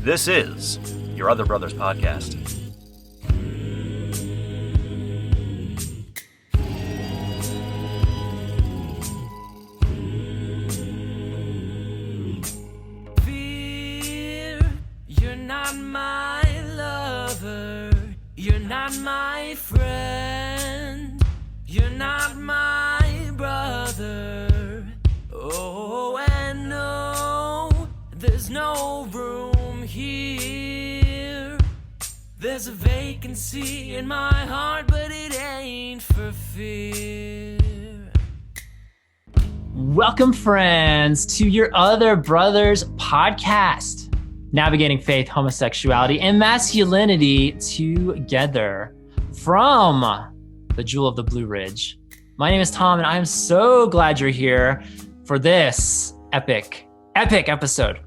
This is Your Other Brothers Podcast. Fear, you're not my lover, you're not my friend, you're not my brother. Oh, and no, there's no room here. There's a vacancy in my heart, but it ain't for fear. Welcome, friends, to Your Other Brothers Podcast, navigating faith, homosexuality, and masculinity together from the Jewel of the Blue Ridge. My name is Tom, and I am so glad you're here for this epic episode.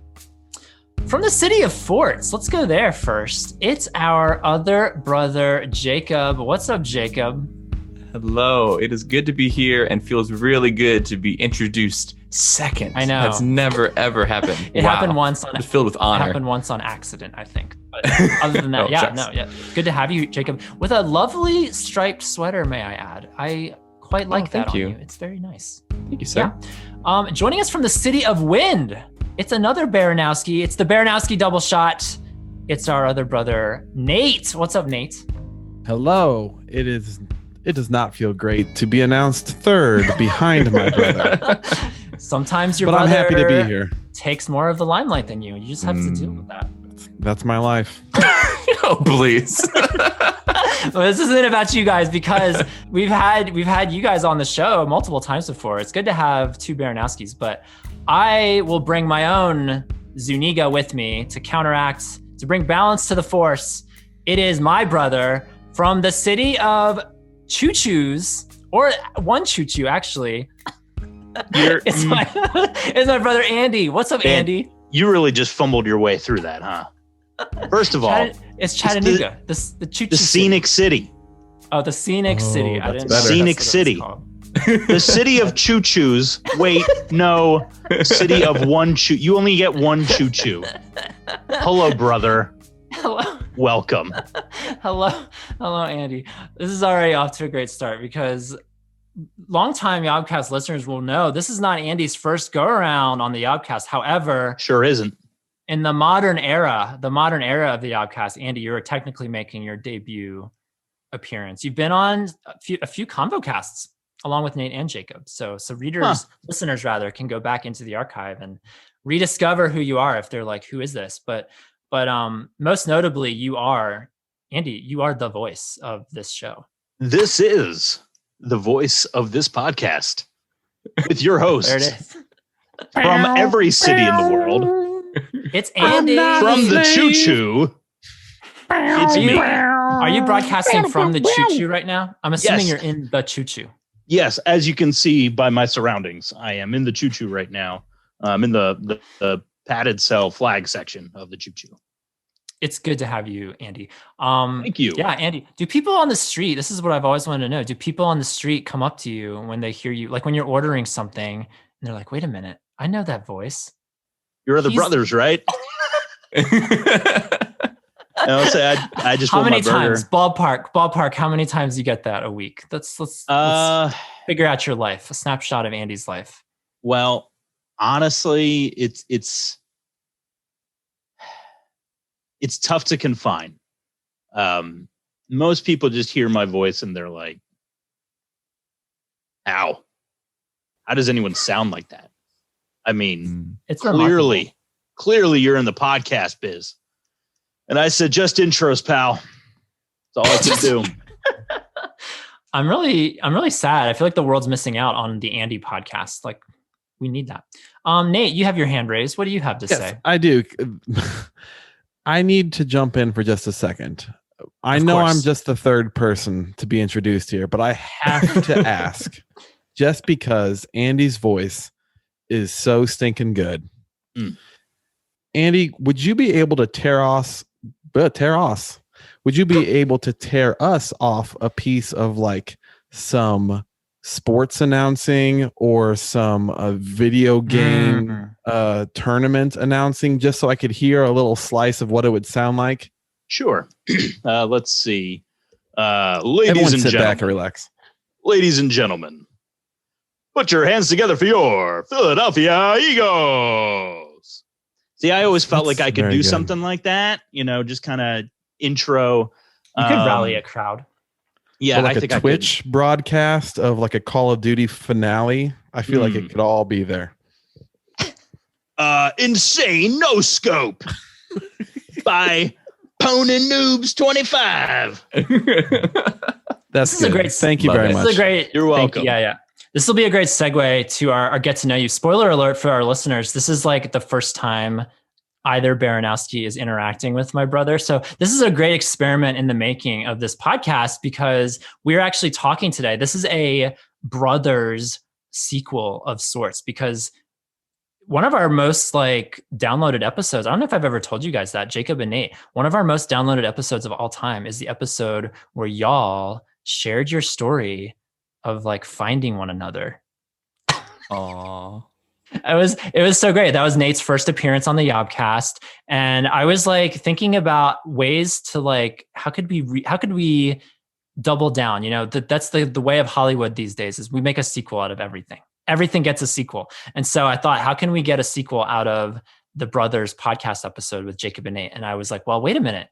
From the city of Forts, let's go there first. It's our other brother, Jacob. What's up, Jacob? Hello. It is good to be here and feels really good to be introduced second. I know. That's never, ever happened. It happened once on it's filled with honor. It happened once on accident, I think. But other than that, yeah. Good to have you, Jacob, with a lovely striped sweater, may I add. I quite like that on you. It's very nice. Thank you, sir. Yeah. Joining us from the city of Wind, it's another Baranowski. It's the Baranowski double shot. It's our other brother, Nate. What's up, Nate? Hello. It does not feel great to be announced third behind my brother. Sometimes your but brother I'm happy to be here. Takes more of the limelight than you. You just have to deal with that. That's my life. Oh, please. Well, this isn't about you guys because we've had you guys on the show multiple times before. It's good to have two Baranowskis, but I will bring my own Zuniga with me to counteract, to bring balance to the force. It is my brother from the city of Choo-Choos, or one Choo-Choo, actually. It's my brother, Andy. What's up, Andy? You really just fumbled your way through that, huh? First of all, it's Chattanooga, the Choo-Choo, the scenic city. Oh, the scenic city. I didn't know scenic city. The city of choo-choos. Wait, no. City of one choo. You only get one choo-choo. Hello, brother. Hello. Welcome. Hello, Andy. This is already off to a great start because longtime YOBcast listeners will know this is not Andy's first go around on the YOBcast. However, sure isn't. In the modern era of the YOBcast, Andy, you're technically making your debut appearance. You've been on a few convocasts along with Nate and Jacob. So listeners rather, can go back into the archive and rediscover who you are if they're like, who is this? But most notably, you are the voice of this show. This is the voice of this podcast with your hosts There it is. from every city in the world. It's Andy From the choo-choo. It's me. Are you broadcasting from the choo-choo right now? I'm assuming Yes. you're in the choo-choo. Yes, as you can see by my surroundings, I am in the choo-choo right now. I'm in the padded cell flag section of the choo-choo. It's good to have you, Andy. Thank you. Yeah, Andy. Do people on the street, this is what I've always wanted to know, do people on the street come up to you when they hear you, like when you're ordering something, and they're like, wait a minute, I know that voice. Your other brothers, right? I'll say I just how want many my burger. times? Ballpark, how many times do you get that a week? Let's figure out your life, a snapshot of Andy's life. Well, honestly, it's tough to confine. Most people just hear my voice and they're like, ow, how does anyone sound like that? I mean, it's clearly you're in the podcast biz. And I said, just intros, pal. That's all I can do. I'm really sad. I feel like the world's missing out on the Andy podcast. Like, we need that. Nate, you have your hand raised. What do you have to say? I do. I need to jump in for just a second. I know I'm just the third person to be introduced here, but I have to ask, just because Andy's voice is so stinking good. Andy, would you be able to tear us Would you be able to tear us off a piece of like some sports announcing or some video game tournament announcing, just so I could hear a little slice of what it would sound like? Sure. Let's see. Everyone Ladies and sit gentlemen. back and relax. Ladies and gentlemen, put your hands together for your Philadelphia Eagles. See, I always felt That's like I could very do good. something like that, just kind of intro. You could rally a crowd. Yeah, Or like I think a Twitch broadcast of like a Call of Duty finale. I feel like it could all be there. Insane No Scope by Pony Noobs 25. That's This is a great. Thank you love very it. much. This is a great. You're welcome. Yeah. This will be a great segue to our get to know you. Spoiler alert for our listeners. This is like the first time either Baranowski is interacting with my brother. So this is a great experiment in the making of this podcast because we're actually talking today. This is a brothers sequel of sorts because one of our most downloaded episodes, I don't know if I've ever told you guys that, Jacob and Nate, one of our most downloaded episodes of all time is the episode where y'all shared your story of finding one another. Aww. It was so great. That was Nate's first appearance on the YOBcast. And I was thinking about ways to how could we double down? That's the way of Hollywood these days is we make a sequel out of everything. Everything gets a sequel. And so I thought, how can we get a sequel out of the Brothers podcast episode with Jacob and Nate? And I was like, well, wait a minute.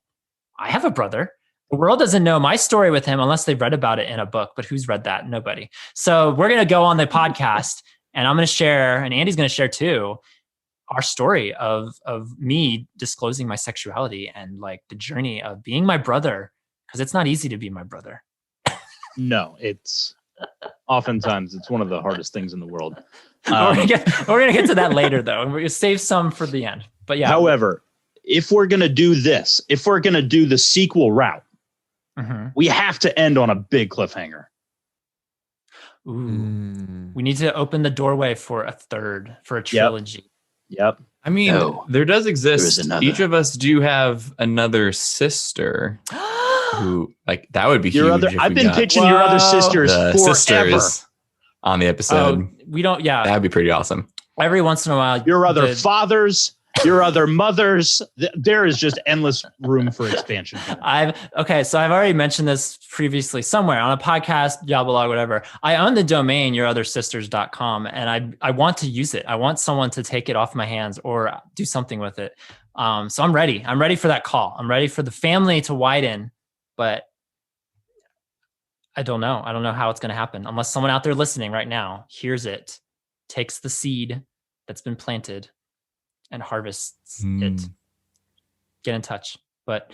I have a brother. The world doesn't know my story with him unless they've read about it in a book. But who's read that? Nobody. So we're going to go on the podcast and I'm going to share, and Andy's going to share too, our story of me disclosing my sexuality and the journey of being my brother, because it's not easy to be my brother. No, it's oftentimes it's one of the hardest things in the world. We're going to get to that later though. And we're going to save some for the end. But yeah. However, if we're going to do this, if we're going to do the sequel route, we have to end on a big cliffhanger. Ooh. We need to open the doorway for a trilogy. Yep. I mean, there does exist. another. Each of us do have another sister who, that would be huge. I've been pitching your other sisters the forever. sisters on the episode. We don't. Yeah, That'd be pretty awesome. Every once in a while, Your other fathers, your other mothers. There is just endless room for expansion. So I've already mentioned this previously somewhere on a podcast, Yablog, whatever. I own the domain yourothersisters.com and I want to use it. I want someone to take it off my hands or do something with it. So I'm ready. I'm ready for that call. I'm ready for the family to widen, but I don't know. I don't know how it's going to happen unless someone out there listening right now hears it, takes the seed that's been planted and harvests it. Get in touch. But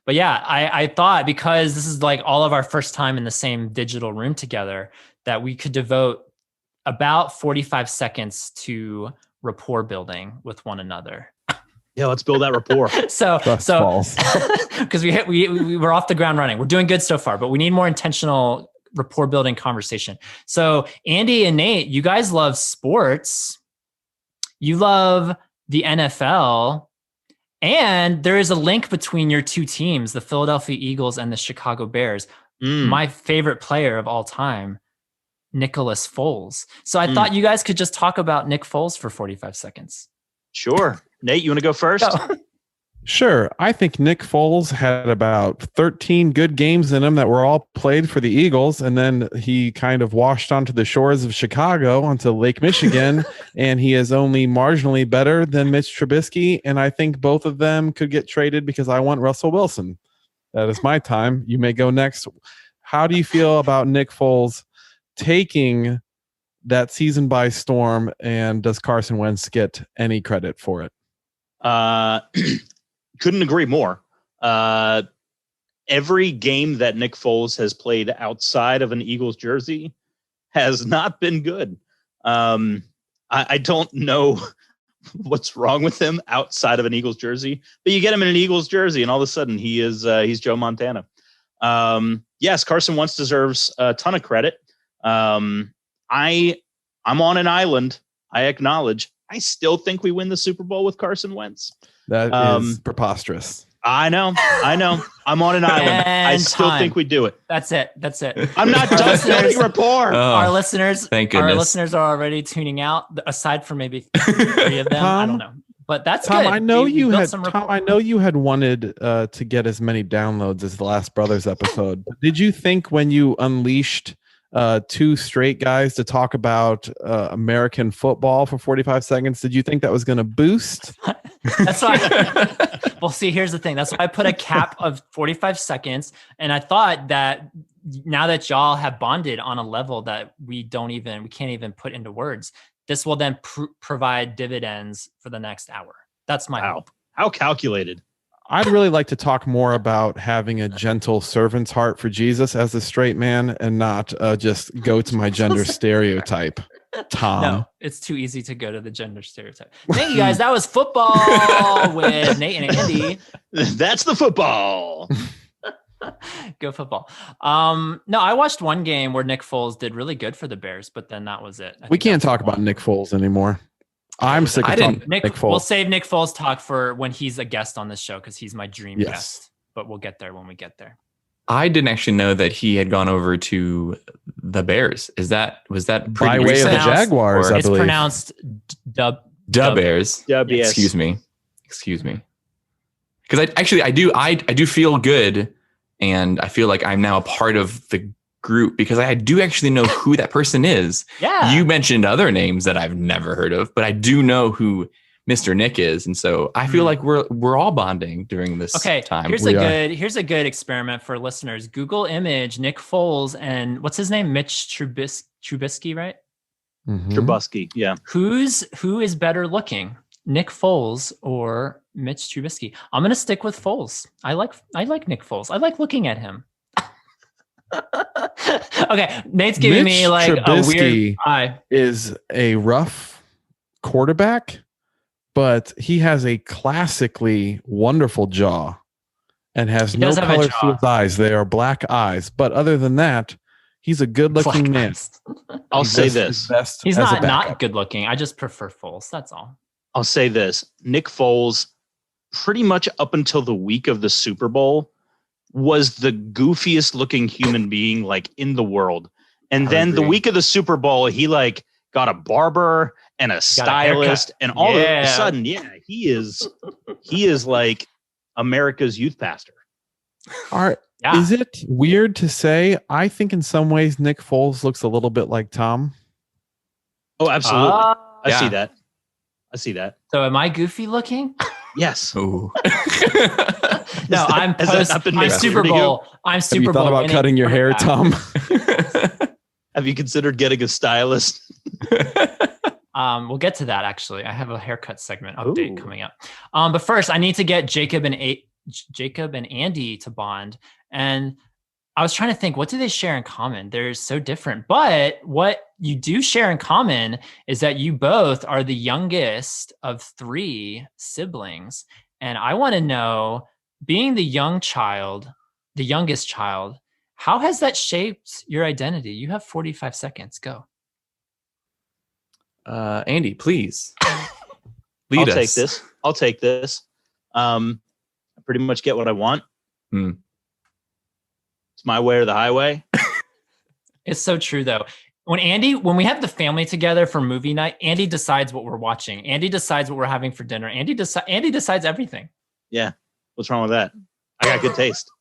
yeah, I thought because this is all of our first time in the same digital room together that we could devote about 45 seconds to rapport building with one another. Yeah, let's build that rapport. So because we're off the ground running. We're doing good so far, but we need more intentional rapport building conversation. So Andy and Nate, you guys love sports. You love the NFL, and there is a link between your two teams, the Philadelphia Eagles and the Chicago Bears. My favorite player of all time, Nicholas Foles. So I thought you guys could just talk about Nick Foles for 45 seconds. Sure. Nate, you want to go first? Sure. I think Nick Foles had about 13 good games in him that were all played for the Eagles. And then he kind of washed onto the shores of Chicago, onto Lake Michigan. And he is only marginally better than Mitch Trubisky. And I think both of them could get traded because I want Russell Wilson. That is my time. You may go next. How do you feel about Nick Foles taking that season by storm? And does Carson Wentz get any credit for it? Couldn't agree more. Every game that Nick Foles has played outside of an Eagles jersey has not been good. I don't know what's wrong with him outside of an Eagles jersey, but you get him in an Eagles jersey and all of a sudden he's Joe Montana. Yes, Carson Wentz deserves a ton of credit. I'm on an island. I acknowledge. I still think we win the Super Bowl with Carson Wentz. That is preposterous. I know. I'm on an island. And I still time. think we do it. That's it. I'm not done building rapport. Our listeners, thank our goodness. listeners are already tuning out. Aside from maybe 3 of them, I don't know. But that's Tom, good. I know you built had some Tom, rapport. I know you had wanted to get as many downloads as the Last Brothers episode. But did you think when you unleashed 2 straight guys to talk about American football for 45 seconds, did you think that was going to boost? That's why. Well, see, here's the thing. That's why I put a cap of 45 seconds, and I thought that now that y'all have bonded on a level that we can't even put into words, this will then provide dividends for the next hour. That's my hope. How calculated. I'd really like to talk more about having a gentle servant's heart for Jesus as a straight man and not just go to my gender stereotype. Tom. No, it's too easy to go to the gender stereotype. Thank you guys. That was football with Nate and Andy. That's the football. Go football. No, I watched one game where Nick Foles did really good for the Bears, but then that was it. We can't talk about Nick Foles anymore. I'm sick of talking Nick Foles. We'll save Nick Foles talk for when he's a guest on this show because he's my dream Yes. guest. But we'll get there when we get there. I didn't actually know that he had gone over to the Bears. Was that pretty By way of recent? the Jaguars, I It's believe. pronounced dub. Da Bears. WS. Excuse me. Because I do feel good, and I feel like I'm now a part of the group because I do actually know who that person is. Yeah. You mentioned other names that I've never heard of, but I do know who Mr. Nick is, and so I feel like we're all bonding during this time. Here's a good experiment for listeners. Google image Nick Foles and what's his name? Mitch Trubisky, right? Mhm. Trubisky, yeah. Who is better looking, Nick Foles or Mitch Trubisky? I'm gonna stick with Foles. I like Nick Foles. I like looking at him. Okay, Nate's giving Mitch me like Trubisky a weird eye. Is a rough quarterback, but he has a classically wonderful jaw and has He no does have a color jaw. to his eyes. They are black eyes. But other than that, he's a good-looking man. I'll He say does this. his best He's as a not backup. good looking. I just prefer Foles. That's all. I'll say this. Nick Foles, pretty much up until the week of the Super Bowl, was the goofiest looking human being like in the world. And then the week of the Super Bowl, he like got a barber and a stylist, and all of a sudden, he is like America's youth pastor. Yeah. Is it weird to say? I think in some ways Nick Foles looks a little bit like Tom. Oh, absolutely. I yeah. see that. So am I goofy looking? Yes. Ooh. No, I'm has that not been made Super clear to you? Bowl. I'm Super Have you Bowl. thought about winning cutting your hair, quarterback. Tom? Have you considered getting a stylist? We'll get to that actually. I have a haircut segment update Ooh. coming up. But first, I need to get Jacob and Andy to bond. And I was trying to think, what do they share in common? They're so different. But what you do share in common is that you both are the youngest of 3 siblings. And I want to know, being the youngest child, how has that shaped your identity? You have 45 seconds. Go. Andy, please lead us. I'll take this. I pretty much get what I want. It's my way or the highway. It's so true though. When we have the family together for movie night, Andy decides what we're watching. Andy decides what we're having for dinner. Andy decides everything. Yeah. What's wrong with that? I got good taste.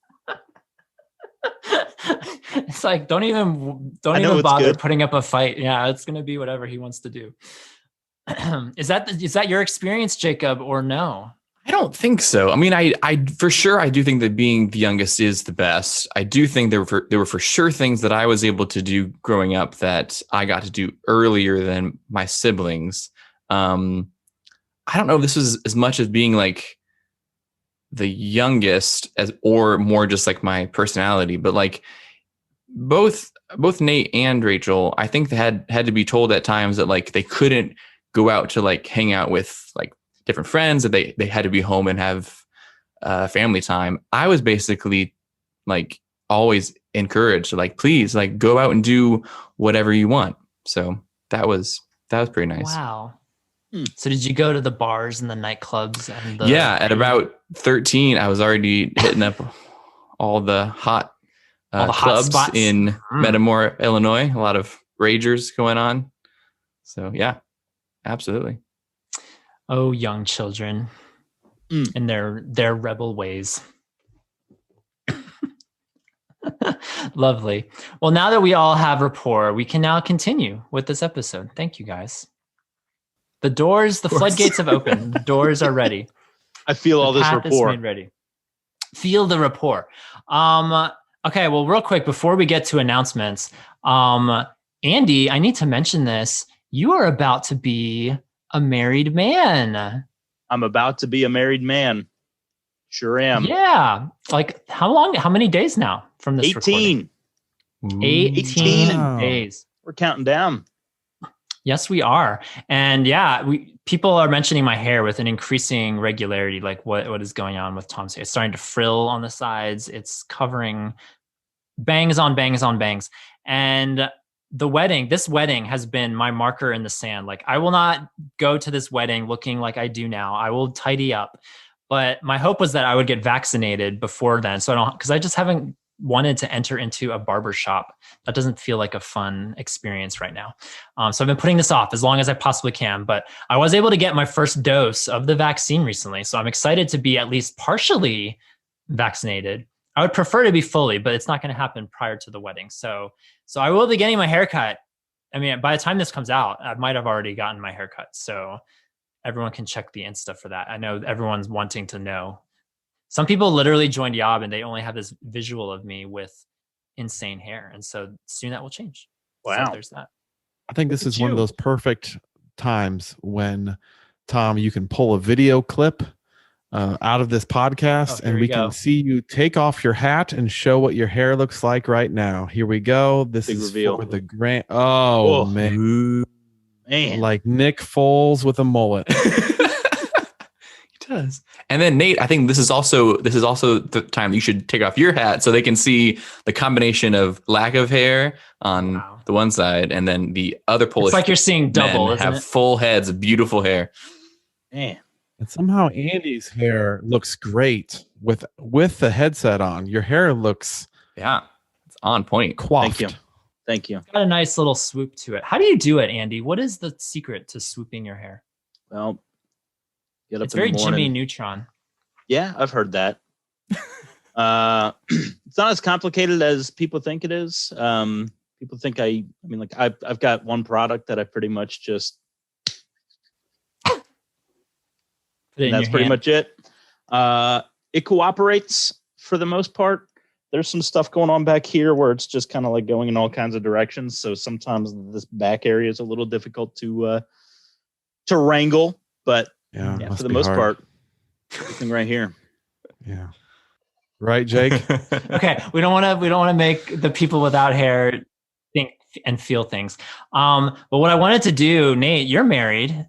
It's like, don't even bother putting up a fight. Yeah, it's gonna be whatever he wants to do. Is that your experience, Jacob, or no? I don't think so. I mean, I for sure, I do think that being the youngest is the best. I do think there were for sure things that I was able to do growing up that I got to do earlier than my siblings. I don't know if this was as much as being like the youngest or more just like my personality, but like both Nate and Rachel, I think they had to be told at times that like they couldn't go out to like hang out with like different friends, that they had to be home and have family time. I was basically like always encouraged to like, please like go out and do whatever you want. So that was pretty nice. Wow. So did you go to the bars and the nightclubs and the Yeah, at about 13, I was already hitting up all the hot all the hot clubs spots in Metamora, Illinois. A lot of ragers going on. So yeah, absolutely. Oh, young children and their rebel ways. Lovely. Well, now that we all have rapport, we can now continue with this episode. Thank you, guys. The floodgates have opened. The doors are ready. I feel all this path is rapport. made ready. Feel the rapport. Okay, well, real quick, before we get to announcements, Andy, I need to mention this. You are about to be a married man. I'm about to be a married man. Sure am. Yeah. Like how many days now from this 18. recording? 18 days. We're counting down. Yes, we are. And yeah, people are mentioning my hair with an increasing regularity, like what is going on with Tom's hair. It's starting to frill on the sides. It's covering bangs on bangs on bangs. And this wedding has been my marker in the sand. Like, I will not go to this wedding looking like I do now. I will tidy up. But my hope was that I would get vaccinated before then. Because I just haven't wanted to enter into a barber shop. That doesn't feel like a fun experience right now. So I've been putting this off as long as I possibly can, but I was able to get my first dose of the vaccine recently. So I'm excited to be at least partially vaccinated. I would prefer to be fully, but it's not going to happen prior to the wedding. So I will be getting my haircut. I mean, by the time this comes out, I might have already gotten my haircut. So everyone can check the Insta for that. I know everyone's wanting to know. Some people literally joined Yob and they only have this visual of me with insane hair. And so soon that will change. Wow. So there's that. I think this is one of those perfect times when, Tom, you can pull a video clip out of this podcast and we can see you take off your hat and show what your hair looks like right now. Here we go. This Big is reveal. for the grand. Oh, man. Like Nick Foles with a mullet. Does. And then Nate, I think this is also the time you should take off your hat so they can see the combination of lack of hair on the one side and then the other Polish. It's like you're seeing double, men have full heads of beautiful hair. Man. And somehow Andy's hair looks great with the headset on. Your hair looks it's on point. Coiffed. Thank you. It's got a nice little swoop to it. How do you do it, Andy? What is the secret to swooping your hair? Well, get up it's in the very morning. Jimmy Neutron. Yeah, I've heard that. It's not as complicated as people think it is. People think I've got one product that I pretty much just that's pretty much it. It cooperates for the most part. There's some stuff going on back here where it's just kind of like going in all kinds of directions. So sometimes this back area is a little difficult to wrangle, but yeah, for the most part, everything right here. Yeah. Right, Jake? Okay. We don't want to make the people without hair think and feel things. But what I wanted to do, Nate, you're married.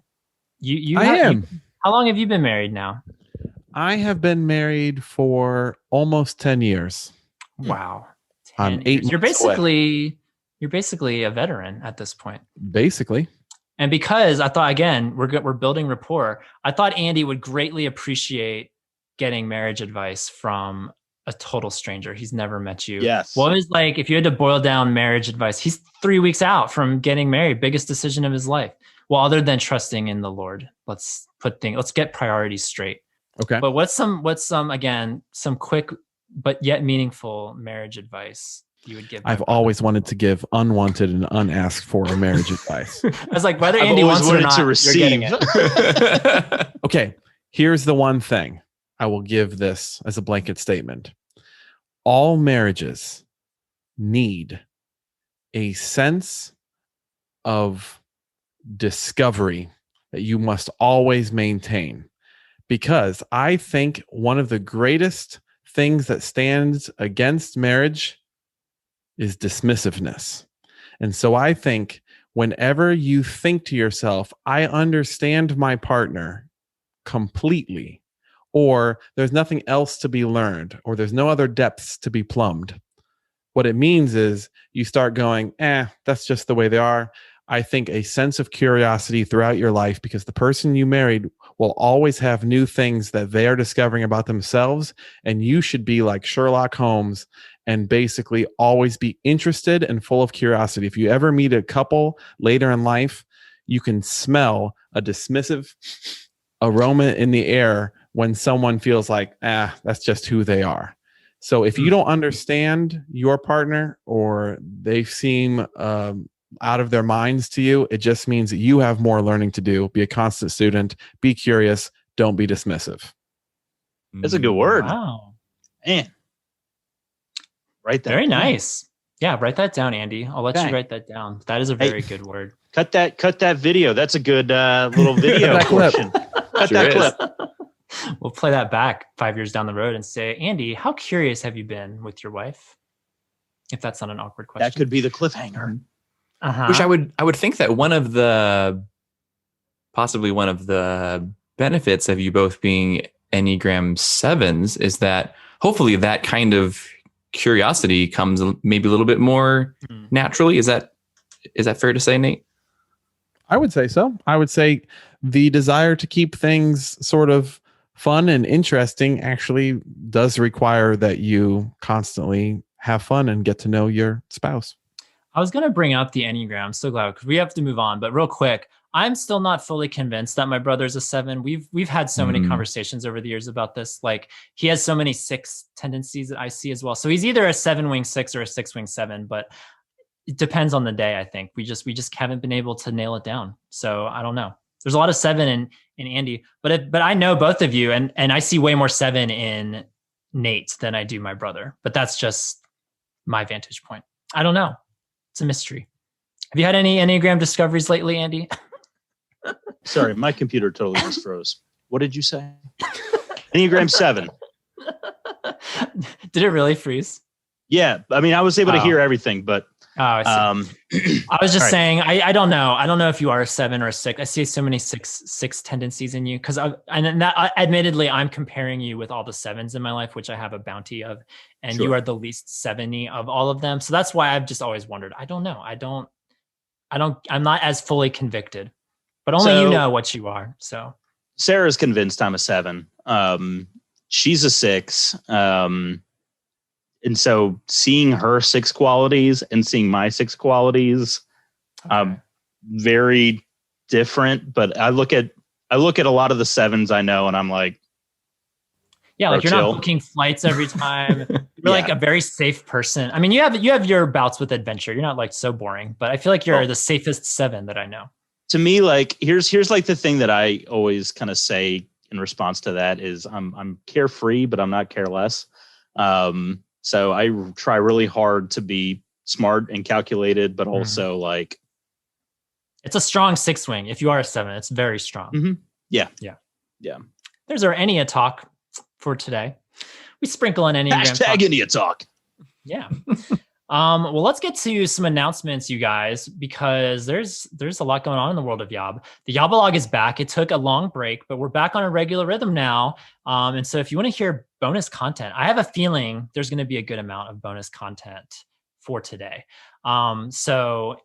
I am. How long have you been married now? I have been married for almost 10 years. Wow. I'm 8 You're basically a veteran at this point. Basically. And because I thought, again, we're building rapport, I thought Andy would greatly appreciate getting marriage advice from a total stranger. He's never met you. Yes. What was like, if you had to boil down marriage advice, he's 3 weeks out from getting married, biggest decision of his life. Well, other than trusting in the Lord, let's get priorities straight. Okay. But what's some quick but yet meaningful marriage advice you would give? I've always wanted to give unwanted and unasked for marriage advice. I was like, whether Andy wants it or not, to receive. you're getting it. Okay. Here's the one thing I will give this as a blanket statement. All marriages need a sense of discovery that you must always maintain. Because I think one of the greatest things that stands against marriage is dismissiveness. And so I think whenever you think to yourself, I understand my partner completely, or there's nothing else to be learned, or there's no other depths to be plumbed, what it means is you start going, that's just the way they are. I think a sense of curiosity throughout your life, because the person you married will always have new things that they are discovering about themselves. And you should be like Sherlock Holmes and basically always be interested and full of curiosity. If you ever meet a couple later in life, you can smell a dismissive aroma in the air when someone feels like, that's just who they are. So if you don't understand your partner or they seem out of their minds to you, it just means that you have more learning to do. Be a constant student, be curious, don't be dismissive. That's a good word. Wow. Man. Write that Very down. nice. Yeah, write that down, Andy. I'll let you write that down. That is a very good word. Cut that video. That's a good little video That clip. portion. Cut Sure that is. clip. We'll play that back 5 years down the road and say, Andy, how curious have you been with your wife? If that's not an awkward question. That could be the cliffhanger. Uh-huh. Which I would think that possibly one of the benefits of you both being Enneagram 7s is that hopefully that kind of curiosity comes maybe a little bit more naturally. Is that fair to say, Nate? I would say so. I would say the desire to keep things sort of fun and interesting actually does require that you constantly have fun and get to know your spouse. I was going to bring up the Enneagram. I'm so glad because we have to move on. But real quick, I'm still not fully convinced that my brother's a 7. We've had so many conversations over the years about this. Like he has so many 6 tendencies that I see as well. So he's either a 7-wing 6 or a 6-wing 7. But it depends on the day. I think we just haven't been able to nail it down. So I don't know. There's a lot of 7 in Andy, but I know both of you, and I see way more 7 in Nate than I do my brother. But that's just my vantage point. I don't know. It's a mystery. Have you had any Enneagram discoveries lately, Andy? Sorry, my computer totally just froze. What did you say? Enneagram 7. Did it really freeze? Yeah, I mean, I was able to hear everything, but I see. I was just saying, I don't know. I don't know if you are a 7 or a 6. I see so many six tendencies in you because admittedly, I'm comparing you with all the 7s in my life, which I have a bounty of, and you are the least 70 of all of them. So that's why I've just always wondered. I don't know. I'm not as fully convicted, but only you know what you are. So Sarah's convinced I'm a 7. She's a 6. And so seeing her 6 qualities and seeing my 6 qualities, very different. But I look at a lot of the 7s I know, and I'm like, yeah, like you're chill. not booking flights every time. You're like a very safe person. I mean, you have your bouts with adventure. You're not like so boring, but I feel like you're the safest 7 that I know. To me, like here's like the thing that I always kind of say in response to that is I'm carefree, but I'm not careless. So I try really hard to be smart and calculated, but also like. It's a strong 6-wing. If you are a 7, it's very strong. Mm-hmm. Yeah. There's our Ennea talk for today. We sprinkle an Enneagram talk. Ennea talk. Yeah. Well, let's get to some announcements, you guys, because there's a lot going on in the world of Yob. The YOBcast is back. It took a long break, but we're back on a regular rhythm now. And so if you want to hear bonus content, I have a feeling there's going to be a good amount of bonus content for today. So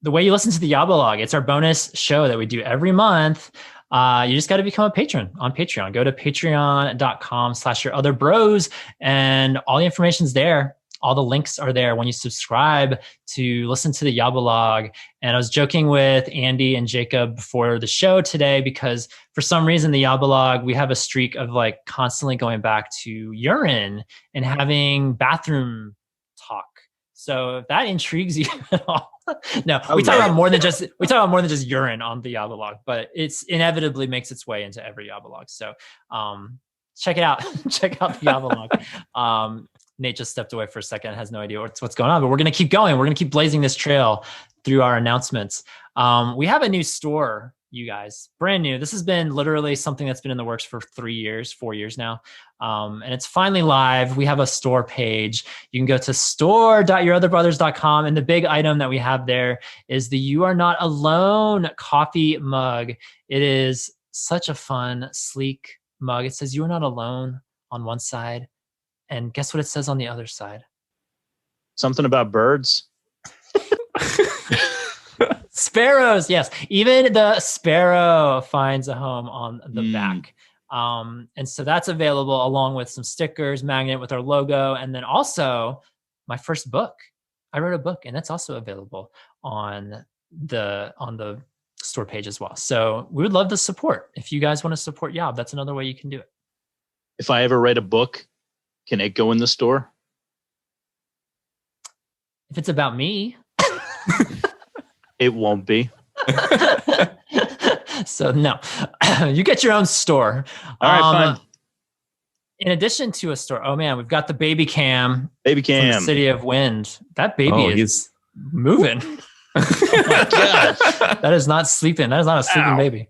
the way you listen to the YOBcast, it's our bonus show that we do every month. You just got to become a patron on Patreon. Go to patreon.com/yourotherbros, and all the information's there. All the links are there when you subscribe to listen to the YOBcast. And I was joking with Andy and Jacob before the show today because for some reason, the YOBcast, we have a streak of like constantly going back to urine and having bathroom talk. So if that intrigues you at all, no, we talk about more than just urine on the YOBcast, but it's inevitably makes its way into every YOBcast. So check it out. Check out the YOBcast. Nate just stepped away for a second and has no idea what's going on, but we're going to keep going. We're going to keep blazing this trail through our announcements. We have a new store, you guys, brand new. This has been literally something that's been in the works for 4 years now. And it's finally live. We have a store page. You can go to store.yourotherbrothers.com. And the big item that we have there is the You Are Not Alone coffee mug. It is such a fun, sleek mug. It says You Are Not Alone on one side. And guess what it says on the other side? Something about birds. Sparrows, yes. Even the sparrow finds a home on the back. And so that's available along with some stickers, magnet with our logo, and then also my first book. I wrote a book, and that's also available on the store page as well. So we would love the support. If you guys want to support Yob, that's another way you can do it. If I ever write a book, can it go in the store? If it's about me, it won't be. So no, you get your own store. All right, fine. In addition to a store, oh man, we've got the baby cam. Baby From cam. the City of Wind. That baby is moving. Oh my God. That is not sleeping. That is not a sleeping baby.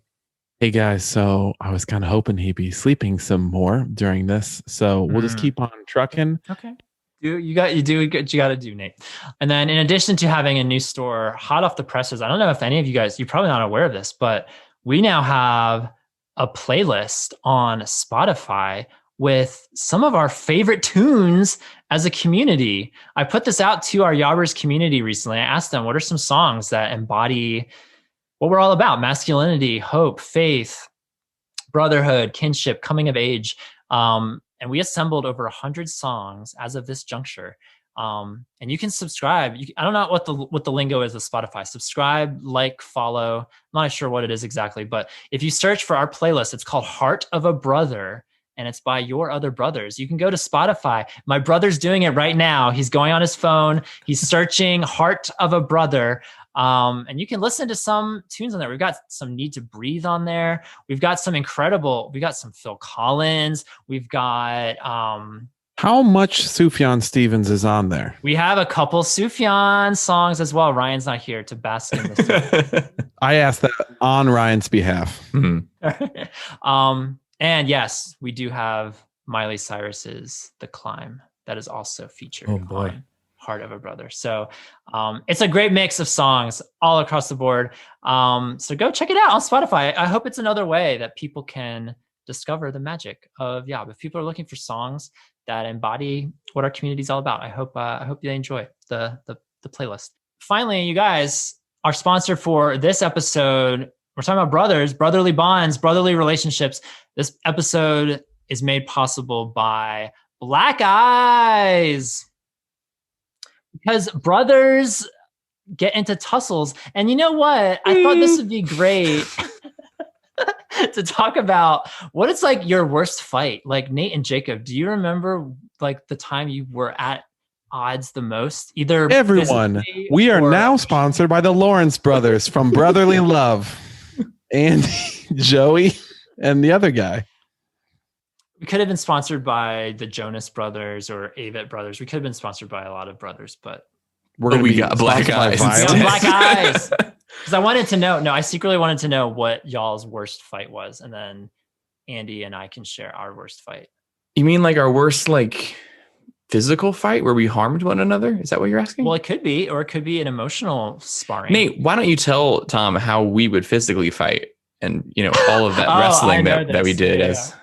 Hey guys, so I was kind of hoping he'd be sleeping some more during this. So we'll just keep on trucking. Okay. You got to do, Nate. And then in addition to having a new store hot off the presses, I don't know if any of you guys, you're probably not aware of this, but we now have a playlist on Spotify with some of our favorite tunes as a community. I put this out to our Yobbers community recently. I asked them, what are some songs that embody what we're all about? Masculinity, hope, faith, brotherhood, kinship, coming of age. And we assembled over 100 songs as of this juncture. And you can subscribe. I don't know what the lingo is with Spotify. Subscribe, like, follow. I'm not sure what it is exactly, but if you search for our playlist, it's called Heart of a Brother, and it's by Your Other Brothers. You can go to Spotify. My brother's doing it right now. He's going on his phone. He's searching Heart of a Brother. And you can listen to some tunes on there. We've got some Need to Breathe on there. We've got some Phil Collins. We've got, how much Sufjan Stevens is on there? We have a couple Sufjan songs as well. Ryan's not here to bask in this. I asked that on Ryan's behalf. And yes, we do have Miley Cyrus's The Climb that is also featured on Heart of a Brother. So it's a great mix of songs all across the board. So go check it out on Spotify. I hope it's another way that people can discover the magic of Yob. If people are looking for songs that embody what our community is all about, I hope they enjoy the playlist. Finally, you guys, our sponsor for this episode, we're talking about brothers, brotherly bonds, brotherly relationships. This episode is made possible by Black Eyes. Because brothers get into tussles. And you know what? I thought this would be great to talk about what it's like your worst fight. Like Nate and Jacob, do you remember like the time you were at odds the most? Either everyone. We are now sponsored by the Lawrence brothers from Brotherly Love. Andy, Joey, and the other guy. We could have been sponsored by the Jonas Brothers or Avett Brothers. We could have been sponsored by a lot of brothers, but we got Black Eyes. Black Eyes. Because I wanted to know. No, I secretly wanted to know what y'all's worst fight was, and then Andy and I can share our worst fight. You mean like our worst like physical fight where we harmed one another? Is that what you're asking? Well, it could be, or it could be an emotional sparring. Nate, why don't you tell Tom how we would physically fight and all of that wrestling that we did as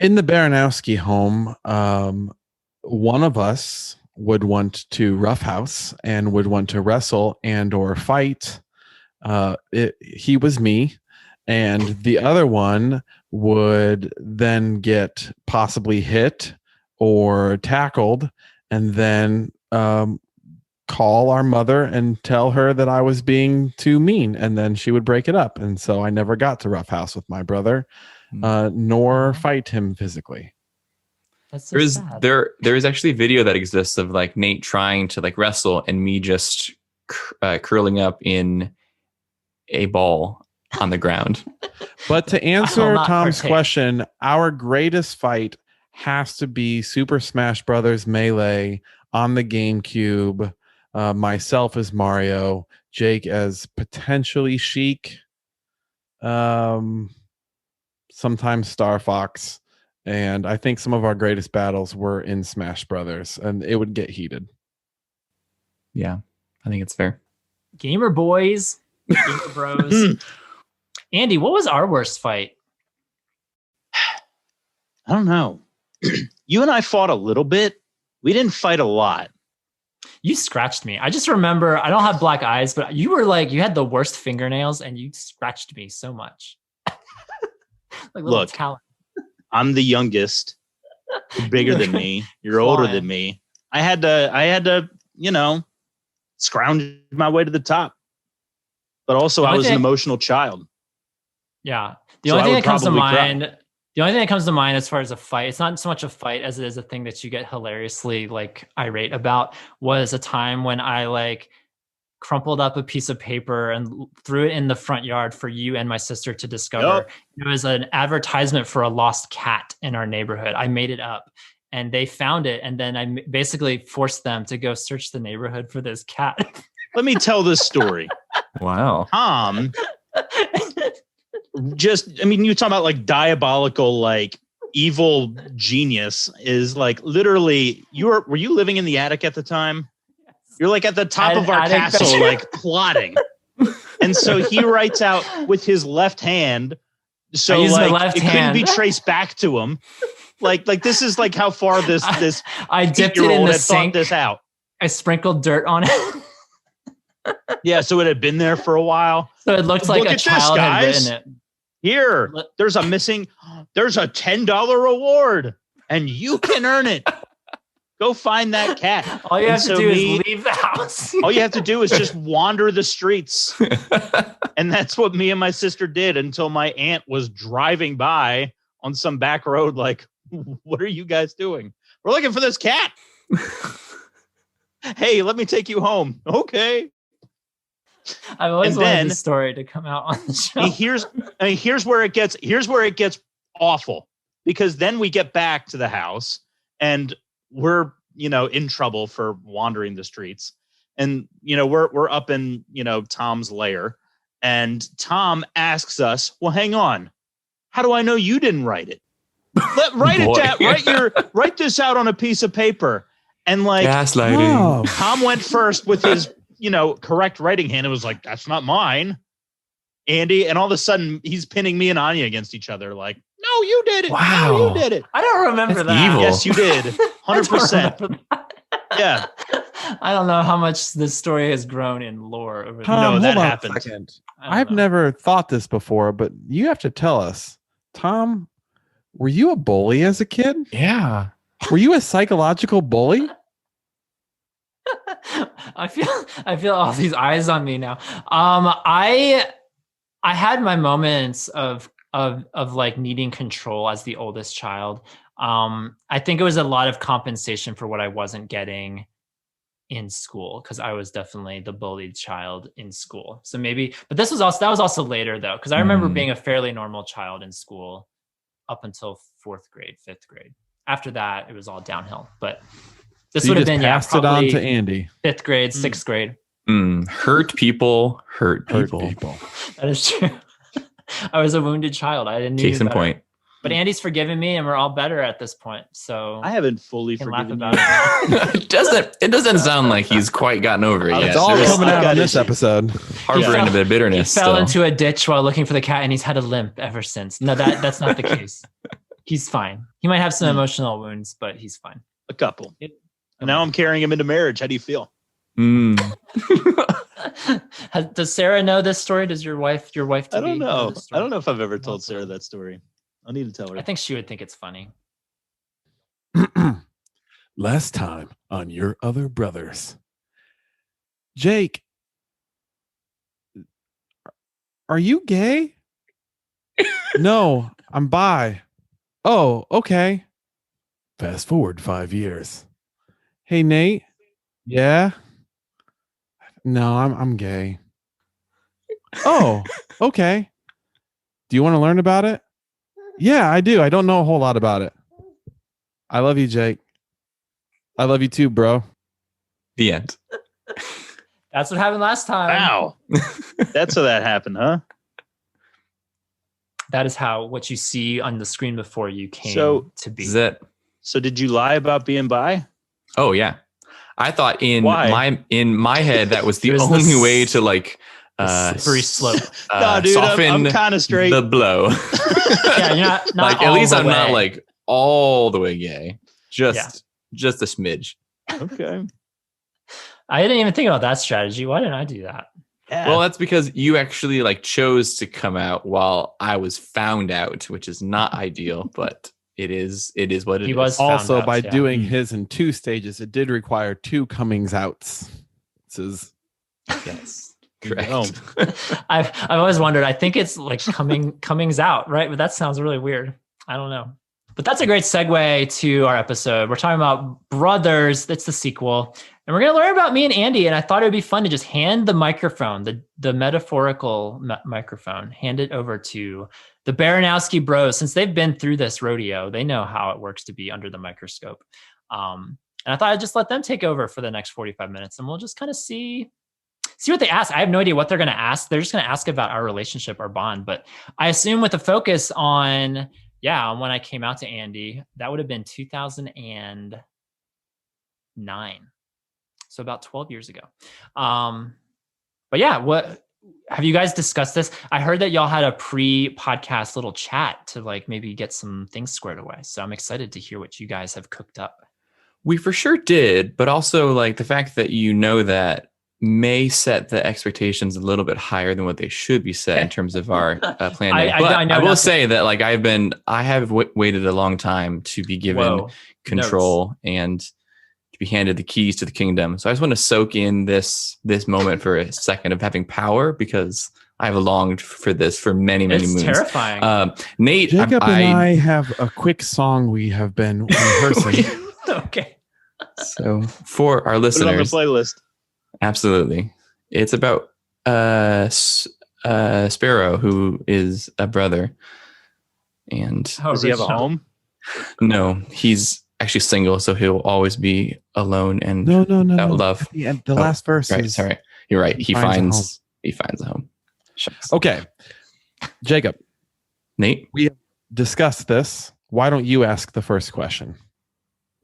in the Baranowski home. One of us would want to roughhouse and would want to wrestle and or fight. He was me, and the other one would then get possibly hit or tackled, and then call our mother and tell her that I was being too mean, and then she would break it up. And so I never got to roughhouse with my brother, nor fight him physically. That's so sad. There is actually a video that exists of like Nate trying to like wrestle and me just curling up in a ball on the ground. But to answer Tom's question, our greatest fight has to be Super Smash Brothers Melee on the GameCube. Myself as Mario, Jake as potentially Sheik, sometimes Star Fox, and I think some of our greatest battles were in Smash Brothers, and it would get heated. Yeah, I think it's fair. Gamer boys, gamer bros. Andy, what was our worst fight? I don't know. You and I fought a little bit. We didn't fight a lot. You scratched me. I just remember, I don't have black eyes, but you were like, you had the worst fingernails and you scratched me so much. Like Look, talent. I'm the youngest. You're bigger than me. You're older than me. I had to, scrounge my way to the top. But also I was an emotional child. Yeah. The only thing that comes to mind, as far as a fight, it's not so much a fight as it is a thing that you get hilariously like irate about, was a time when I like crumpled up a piece of paper and threw it in the front yard for you and my sister to discover. Yep. It was an advertisement for a lost cat in our neighborhood. I made it up and they found it. And then I basically forced them to go search the neighborhood for this cat. Let me tell this story. Wow. Tom, you talk about like diabolical, like evil genius is like literally were you living in the attic at the time? You're like at the top of our castle, like plotting. And so he writes out with his left hand. So like it couldn't be traced back to him. Like this is like how far this I dipped it in the sink. This out. I sprinkled dirt on it. Yeah, so it had been there for a while. So it looked like a child had written it. Here, there's a $10 reward, and you can earn it. Go find that cat. All you have to do is leave the house. All you have to do is just wander the streets. And that's what me and my sister did until my aunt was driving by on some back road like, what are you guys doing? We're looking for this cat. Hey, let me take you home. Okay. I've always wanted this story to come out on the show. Here's where it gets awful, because then we get back to the house and we're, in trouble for wandering the streets. And, we're up in, Tom's lair, and Tom asks us, well, hang on. How do I know you didn't write it? Write this out on a piece of paper. And like, gaslighting. Tom went first with his, correct writing hand. It was like, that's not mine, Andy. And all of a sudden he's pinning me and Anya against each other. Like, no, you did it. Wow. No, you did it. I don't remember that. Evil. Yes, you did. 100%. Yeah. I don't know how much this story has grown in lore over Tom, that hold on happened. A second. I've never thought this before, but you have to tell us, Tom, were you a bully as a kid? Yeah. Were you a psychological bully? I feel all these eyes on me now. I had my moments of like needing control as the oldest child. I think it was a lot of compensation for what I wasn't getting in school, because I was definitely the bullied child in school. So maybe, but that was also later though, because I remember being a fairly normal child in school up until 4th grade, 5th grade. After that, it was all downhill. But this would have been passed it on to Andy. 5th grade, 6th grade. Hurt people. That is true. I was a wounded child. I didn't need Case in point. But Andy's forgiven me, and we're all better at this point. So I haven't fully forgiven you. It doesn't sound like he's quite gotten over it yet. It's all coming out on this episode. Harboring a bit of bitterness. He fell into a ditch while looking for the cat, and he's had a limp ever since. No, that's not the case. He's fine. He might have some emotional wounds, but he's fine. A couple. And now I'm carrying him into marriage. How do you feel? Does Sarah know this story? Does your wife? I don't know. I don't know if I've ever told Sarah that story. I need to tell her. I think she would think it's funny. Last time on Your Other Brothers. Jake, are you gay? No, I'm bi. Oh, okay. Fast forward 5 years. Hey, Nate. Yeah? No, I'm gay. Oh, okay. Do you want to learn about it? Yeah, I do. I don't know a whole lot about it. I love you, Jake. I love you too, bro. The end. That's what happened last time. Wow. That's how that happened, huh? That is what you see on the screen before you came to be. Is that? So did you lie about being bi? Oh, yeah. I thought in my head that was the only way to like slippery slope. No, dude, I'm kind of straight. The blow. Yeah, you're not like at least I'm not like all the way gay. Just a smidge. Okay. I didn't even think about that strategy. Why didn't I do that? Yeah. Well, that's because you actually like chose to come out while I was found out, which is not ideal, but it is what it He is. was found Also, out, by yeah. doing his in 2 stages, it did require 2 comings outs. This is Yes. Correct. I've always wondered. I think it's like comings out, right? But that sounds really weird. I don't know. But that's a great segue to our episode. We're talking about brothers. That's the sequel. And we're going to learn about me and Andy. And I thought it would be fun to just hand the microphone, the metaphorical microphone, hand it over to the Baranowski bros. Since they've been through this rodeo, they know how it works to be under the microscope. And I thought I'd just let them take over for the next 45 minutes. And we'll just kind of see what they ask. I have no idea what they're going to ask. They're just going to ask about our relationship, our bond. But I assume with a focus on when I came out to Andy, that would have been 2009. So about 12 years ago. But yeah, what have you guys discussed this? I heard that y'all had a pre-podcast little chat to like maybe get some things squared away. So I'm excited to hear what you guys have cooked up. We for sure did, but also like the fact that that may set the expectations a little bit higher than what they should be set in terms of our planning. I will say that like I have waited a long time to be given control and to be handed the keys to the kingdom. So I just want to soak in this moment for a second of having power, because I've longed for this for many moons. It's terrifying. Nate, Jacob and I have a quick song we have been rehearsing. Okay. So for our listeners, Put it on the playlist. Absolutely. It's about Sparrow, who is a brother. And does he have a home? No, he's actually single, so he'll always be alone and no. without love. The last verse right, is sorry. You're right. He finds a home. Shucks. Okay. Jacob, Nate, we have discussed this. Why don't you ask the first question?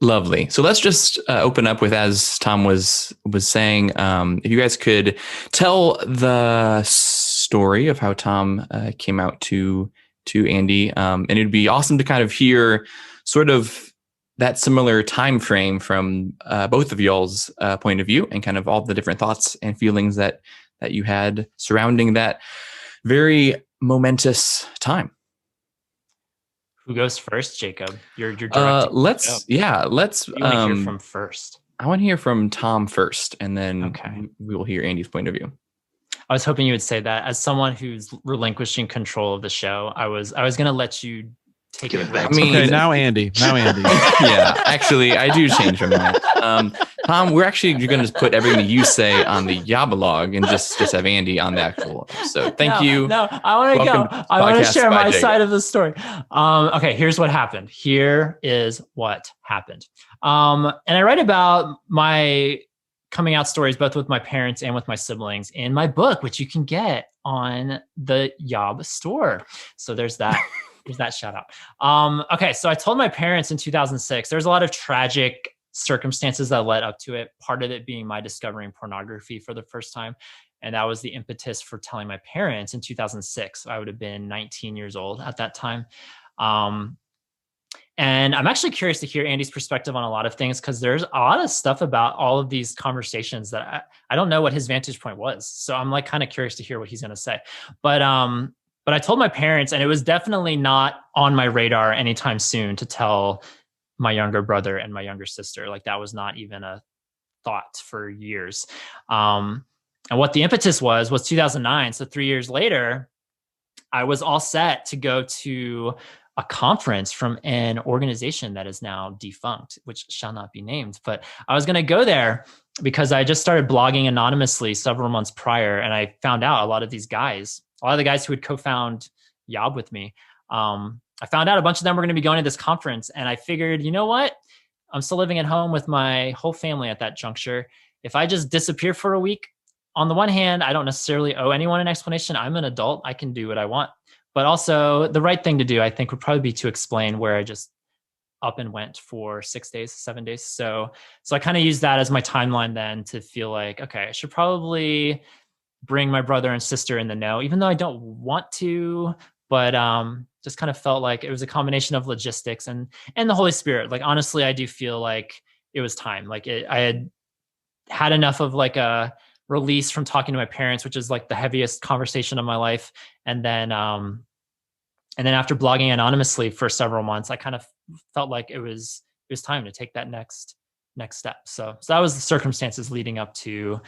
Lovely. So let's just open up with, as Tom was saying, if you guys could tell the story of how Tom came out to Andy, and it'd be awesome to kind of hear sort of that similar time frame from both of y'all's point of view, and kind of all the different thoughts and feelings that you had surrounding that very momentous time. Who goes first, Jacob? You're directing. Let's. You want to hear from first. I want to hear from Tom first, and then we will hear Andy's point of view. I was hoping you would say that. As someone who's relinquishing control of the show, I was going to let you take it back. Okay, now Andy. Yeah, actually, I do change my mind. Tom, you're going to put everything you say on the YOBcast and just have Andy on the actual episode. Thank you. No, I want to go. I want to share my side of the story. Okay, here's what happened. And I write about my coming out stories, both with my parents and with my siblings, in my book, which you can get on the Yob store. So there's that. There's that shout out. Okay, so I told my parents in 2006. There's a lot of tragic circumstances that led up to it. Part of it being my discovering pornography for the first time. And that was the impetus for telling my parents in 2006. I would have been 19 years old at that time. And I'm actually curious to hear Andy's perspective on a lot of things, because there's a lot of stuff about all of these conversations that I don't know what his vantage point was. So I'm like kind of curious to hear what he's going to say. But I told my parents, and it was definitely not on my radar anytime soon to tell my younger brother and my younger sister. Like that was not even a thought for years. And what the impetus was 2009. So 3 years later, I was all set to go to a conference from an organization that is now defunct, which shall not be named. But I was going to go there because I just started blogging anonymously several months prior. And I found out a lot of the guys who had co-found Yob with me, I found out a bunch of them were going to be going to this conference. And I figured, you know what? I'm still living at home with my whole family at that juncture. If I just disappear for a week, on the one hand, I don't necessarily owe anyone an explanation. I'm an adult. I can do what I want. But also the right thing to do, I think, would probably be to explain where I just up and went for 6 days, 7 days. So I kind of used that as my timeline then to feel like, okay, I should probably bring my brother and sister in the know, even though I don't want to, but just kind of felt like it was a combination of logistics and the Holy Spirit. Like, honestly, I do feel like it was time. Like I had had enough of like a release from talking to my parents, which is like the heaviest conversation of my life. And then after blogging anonymously for several months, I kind of felt like it was time to take that next step. So that was the circumstances leading up to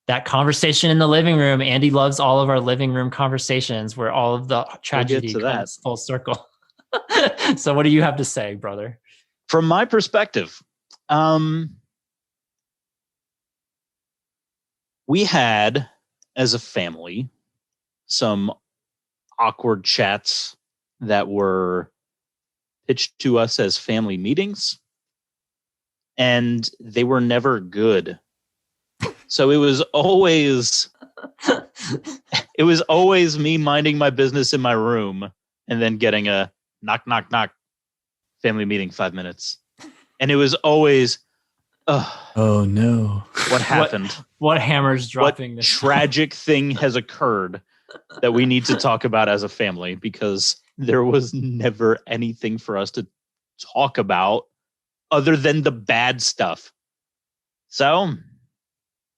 that conversation in the living room. Andy loves all of our living room conversations where all of the tragedy comes full circle. So what do you have to say, brother? From my perspective, we had, as a family, some awkward chats that were pitched to us as family meetings, and they were never good. So it was always me minding my business in my room and then getting a knock, knock, knock, family meeting, 5 minutes. And it was always, oh no, what happened? What hammer's dropping? What tragic thing has occurred that we need to talk about as a family? Because there was never anything for us to talk about other than the bad stuff. So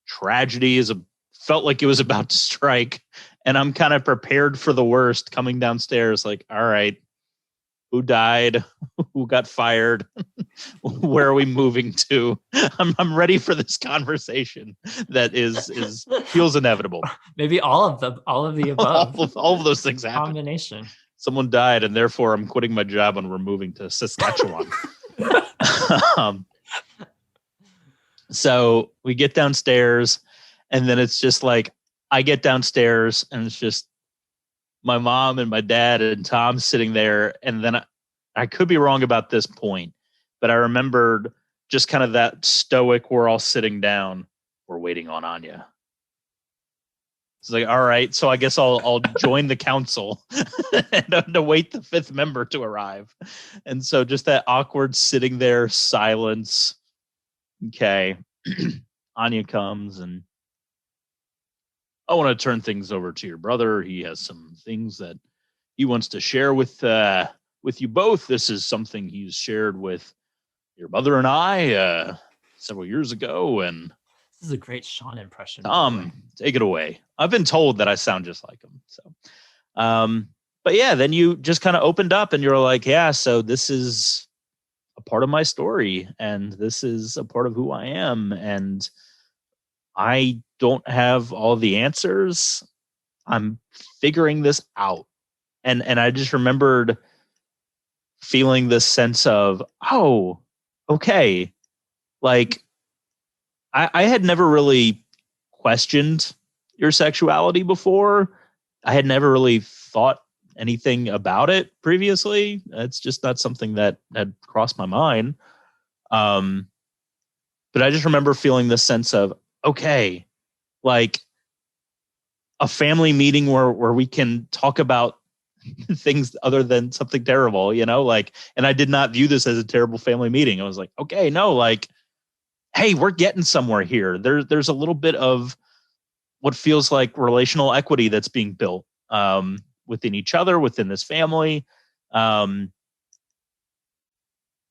tragedy felt like it was about to strike, and I'm kind of prepared for the worst coming downstairs. Like, all right, who died? Who got fired? Where are we moving to? I'm ready for this conversation that feels inevitable. Maybe all of the above. all of those things happen. Combination. Someone died, and therefore I'm quitting my job and we're moving to Saskatchewan. So we get downstairs, and then it's just like, I get downstairs and it's just my mom and my dad and Tom sitting there. And then I could be wrong about this point, but I remembered just kind of that stoic, we're all sitting down, we're waiting on Anya. It's like, all right, so I guess I'll join the council and await the fifth member to arrive. And so just that awkward sitting there, silence. Okay. Anya comes, and I want to turn things over to your brother. He has some things that he wants to share with you both. This is something he's shared with your mother and I several years ago. And this is a great Sean impression. Tom, take it away. I've been told that I sound just like him. So, but yeah, then you just kind of opened up and you're like, yeah, so this is a part of my story, and this is a part of who I am, and I don't have all the answers. I'm figuring this out. And I just remembered feeling this sense of, oh, okay. Like I had never really questioned your sexuality before. I had never really thought anything about it previously. It's just not something that had crossed my mind. But I just remember feeling this sense of, okay, like a family meeting where we can talk about things other than something terrible, like, and I did not view this as a terrible family meeting. I was like, okay, no, like, hey, we're getting somewhere here. There's a little bit of what feels like relational equity that's being built within each other, within this family. Yeah.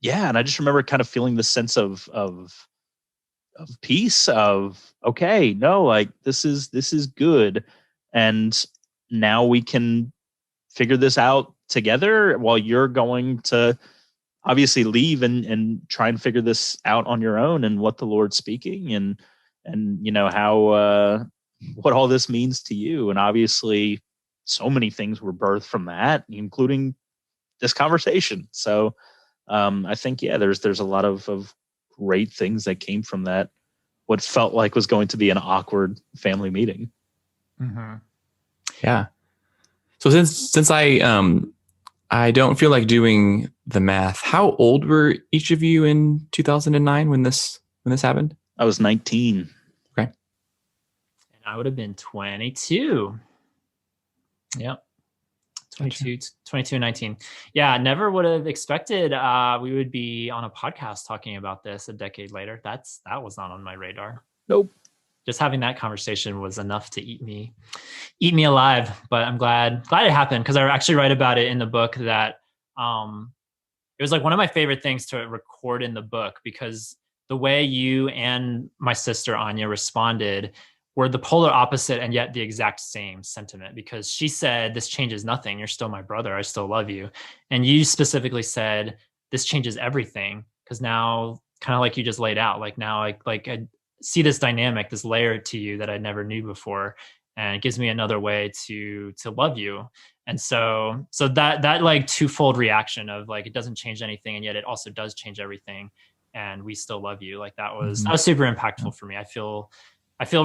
And I just remember kind of feeling this sense of peace, of, okay, no, like this is good. And now we can figure this out together while you're going to obviously leave and try and figure this out on your own, and what the Lord's speaking, and how, what all this means to you. And obviously so many things were birthed from that, including this conversation. So I think, yeah, there's a lot of great things that came from that, what felt like was going to be an awkward family meeting. Mm-hmm. Yeah. So since I don't feel like doing the math, how old were each of you in 2009 when this happened? I was 19. Okay. And I would have been 22. Yep. 22 and 19. Yeah, never would have expected we would be on a podcast talking about this a decade later. That was not on my radar. Nope. Just having that conversation was enough to eat me alive. But I'm glad it happened, because I actually write about it in the book that it was like one of my favorite things to record in the book, because the way you and my sister Anya responded were the polar opposite and yet the exact same sentiment, because she said, this changes nothing. You're still my brother. I still love you. And you specifically said, this changes everything, because now, kind of like you just laid out, like now I see this dynamic, this layer to you that I never knew before. And it gives me another way to love you. And so that like twofold reaction of like, it doesn't change anything, and yet it also does change everything, and we still love you. Like that was super impactful for me. I feel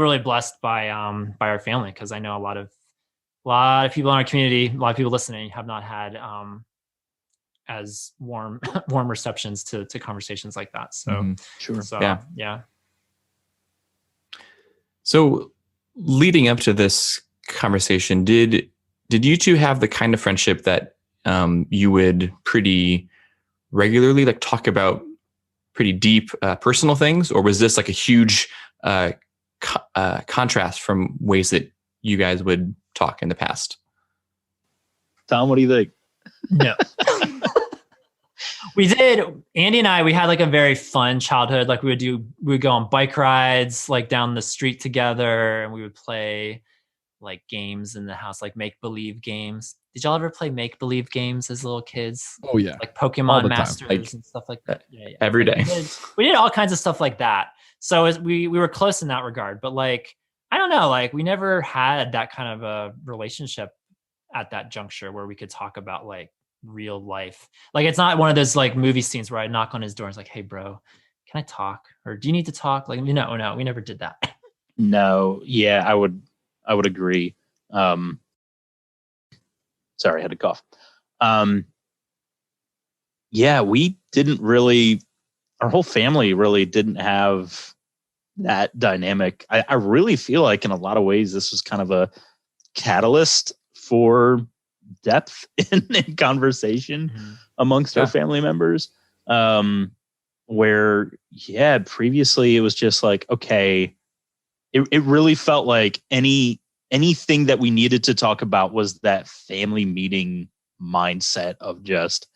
really blessed by our family, because I know a lot of people in our community, a lot of people listening have not had as warm receptions to conversations like that. So Sure. So yeah. So leading up to this conversation, did you two have the kind of friendship that you would pretty regularly like talk about pretty deep personal things, or was this like a huge contrast from ways that you guys would talk in the past? Tom, what do you think? No. We did. Andy and I, we had like a very fun childhood. Like we would go on bike rides, like down the street together, and we would play like games in the house, like make-believe games. Did y'all ever play make-believe games as little kids? Oh yeah. Like Pokemon Masters like, and stuff like that. Yeah. Every day. We did all kinds of stuff like that. So we were close in that regard, but like, I don't know, like we never had that kind of a relationship at that juncture where we could talk about like real life. Like it's not one of those like movie scenes where I knock on his door and it's like, hey bro, can I talk? Or do you need to talk? Like, no, we never did that. No. Yeah, I would agree. Sorry, I had to cough. Yeah, we didn't really, our whole family really didn't have that dynamic. I really feel like in a lot of ways, this was kind of a catalyst for depth in conversation amongst our family members. Where, previously it was just like, okay, it really felt like anything that we needed to talk about was that family meeting mindset of just,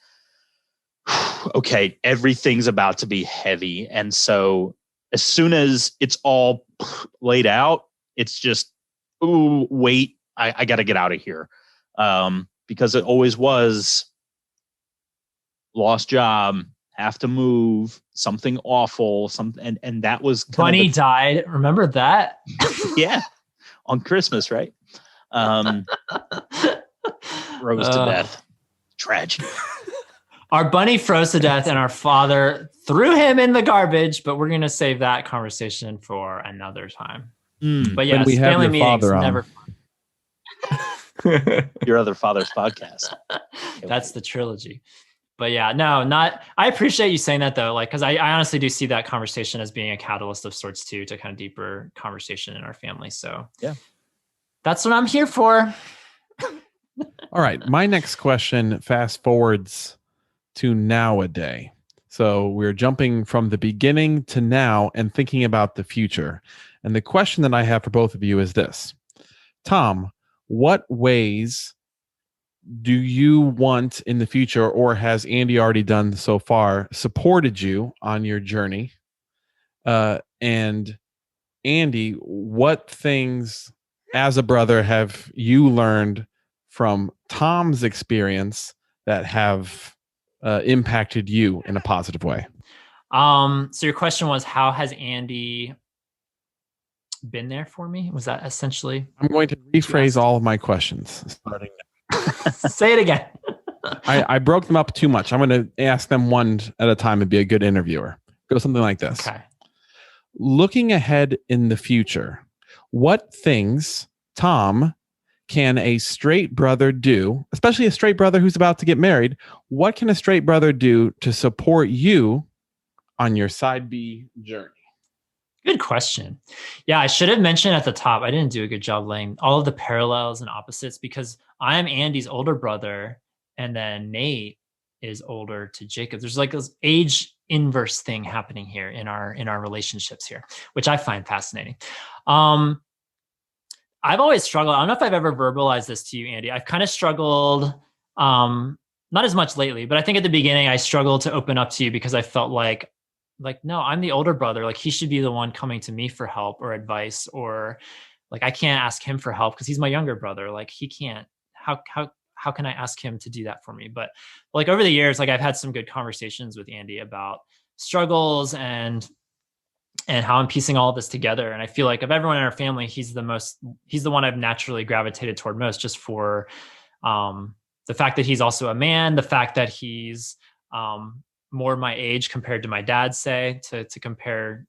okay, everything's about to be heavy. And so as soon as it's all laid out, it's just, ooh, wait, I got to get out of here. Because it always was lost job, have to move, something awful, something, and that was Bunny died. Remember that? Yeah, on Christmas, right? Froze to death. Tragedy. Our bunny froze to death, and our father threw him in the garbage. But we're gonna save that conversation for another time. But yes, we have family your meetings father on. never fun. Your other father's podcast. That's the trilogy. But yeah, no, not. I appreciate you saying that though, like, because I honestly do see that conversation as being a catalyst of sorts too, to kind of deeper conversation in our family. So yeah, that's what I'm here for. All right, my next question fast forwards to nowadays. So we're jumping from the beginning to now and thinking about the future. And the question that I have for both of you is this: Tom, what ways do you want in the future, or has Andy already done so far, supported you on your journey? And Andy, what things as a brother have you learned from Tom's experience that have impacted you in a positive way? So your question was, how has Andy been there for me? Was that essentially? I'm going to rephrase all of my questions starting now. Say it again. I broke them up too much. I'm going to ask them one at a time and be a good interviewer. Go something like this. Okay. Looking ahead in the future, what things, Tom, can a straight brother do, especially a straight brother who's about to get married? What can a straight brother do to support you on your side B journey? Good question. Yeah, I should have mentioned at the top, I didn't do a good job laying all of the parallels and opposites, because I am Andy's older brother, and then Nate is older to Jacob. There's like this age inverse thing happening here in our relationships here, which I find fascinating. I've always struggled. I don't know if I've ever verbalized this to you, Andy. I've kind of struggled, not as much lately, but I think at the beginning I struggled to open up to you because I felt like like, no, I'm the older brother. Like, he should be the one coming to me for help or advice, or like, I can't ask him for help because he's my younger brother. Like, he can't, how can I ask him to do that for me? But like over the years, like I've had some good conversations with Andy about struggles and how I'm piecing all of this together. And I feel like of everyone in our family, he's the one I've naturally gravitated toward most, just for the fact that he's also a man, the fact that he's more my age compared to my dad, say, to compare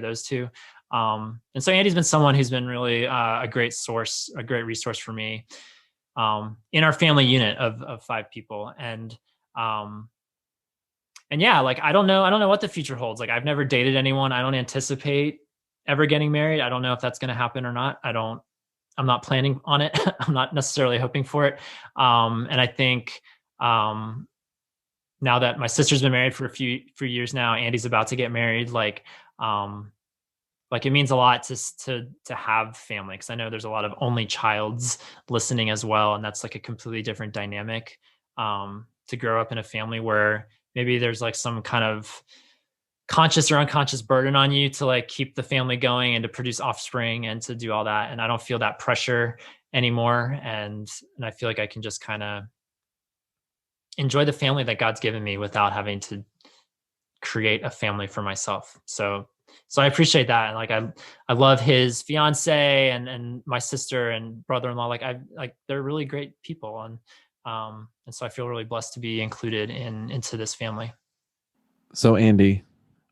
those two. And so Andy's been someone who's been really a great resource for me in our family unit of 5 people. And yeah, like, I don't know what the future holds. Like, I've never dated anyone. I don't anticipate ever getting married. I don't know if that's going to happen or not. I'm not planning on it. I'm not necessarily hoping for it. And I think now that my sister's been married for a few years now, Andy's about to get married. Like it means a lot to have family, because I know there's a lot of only childs listening as well, and that's like a completely different dynamic. To grow up in a family where maybe there's like some kind of conscious or unconscious burden on you to like keep the family going and to produce offspring and to do all that. And I don't feel that pressure anymore. And I feel like I can just kind of enjoy the family that God's given me without having to create a family for myself. So I appreciate that. And like, I love his fiance and my sister and brother-in-law. Like they're really great people. And so I feel really blessed to be included into this family. So Andy,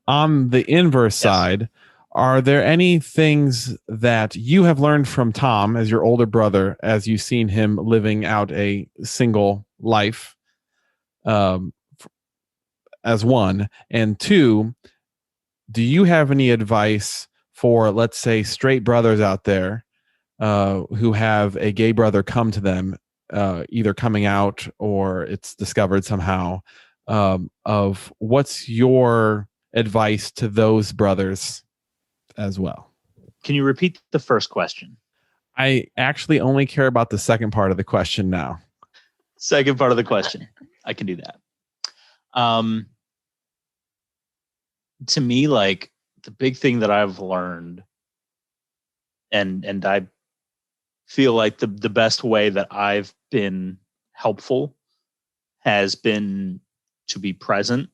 on the inverse side, are there any things that you have learned from Tom as your older brother, as you've seen him living out a single life, as one? And two, do you have any advice for, let's say, straight brothers out there who have a gay brother come to them, either coming out or it's discovered somehow, of what's your advice to those brothers as well? Can you repeat the first question? I actually only care about the second part of the question now. Second part of the question. I can do that. To me, like, the big thing that I've learned, and I feel like the best way that I've been helpful has been to be present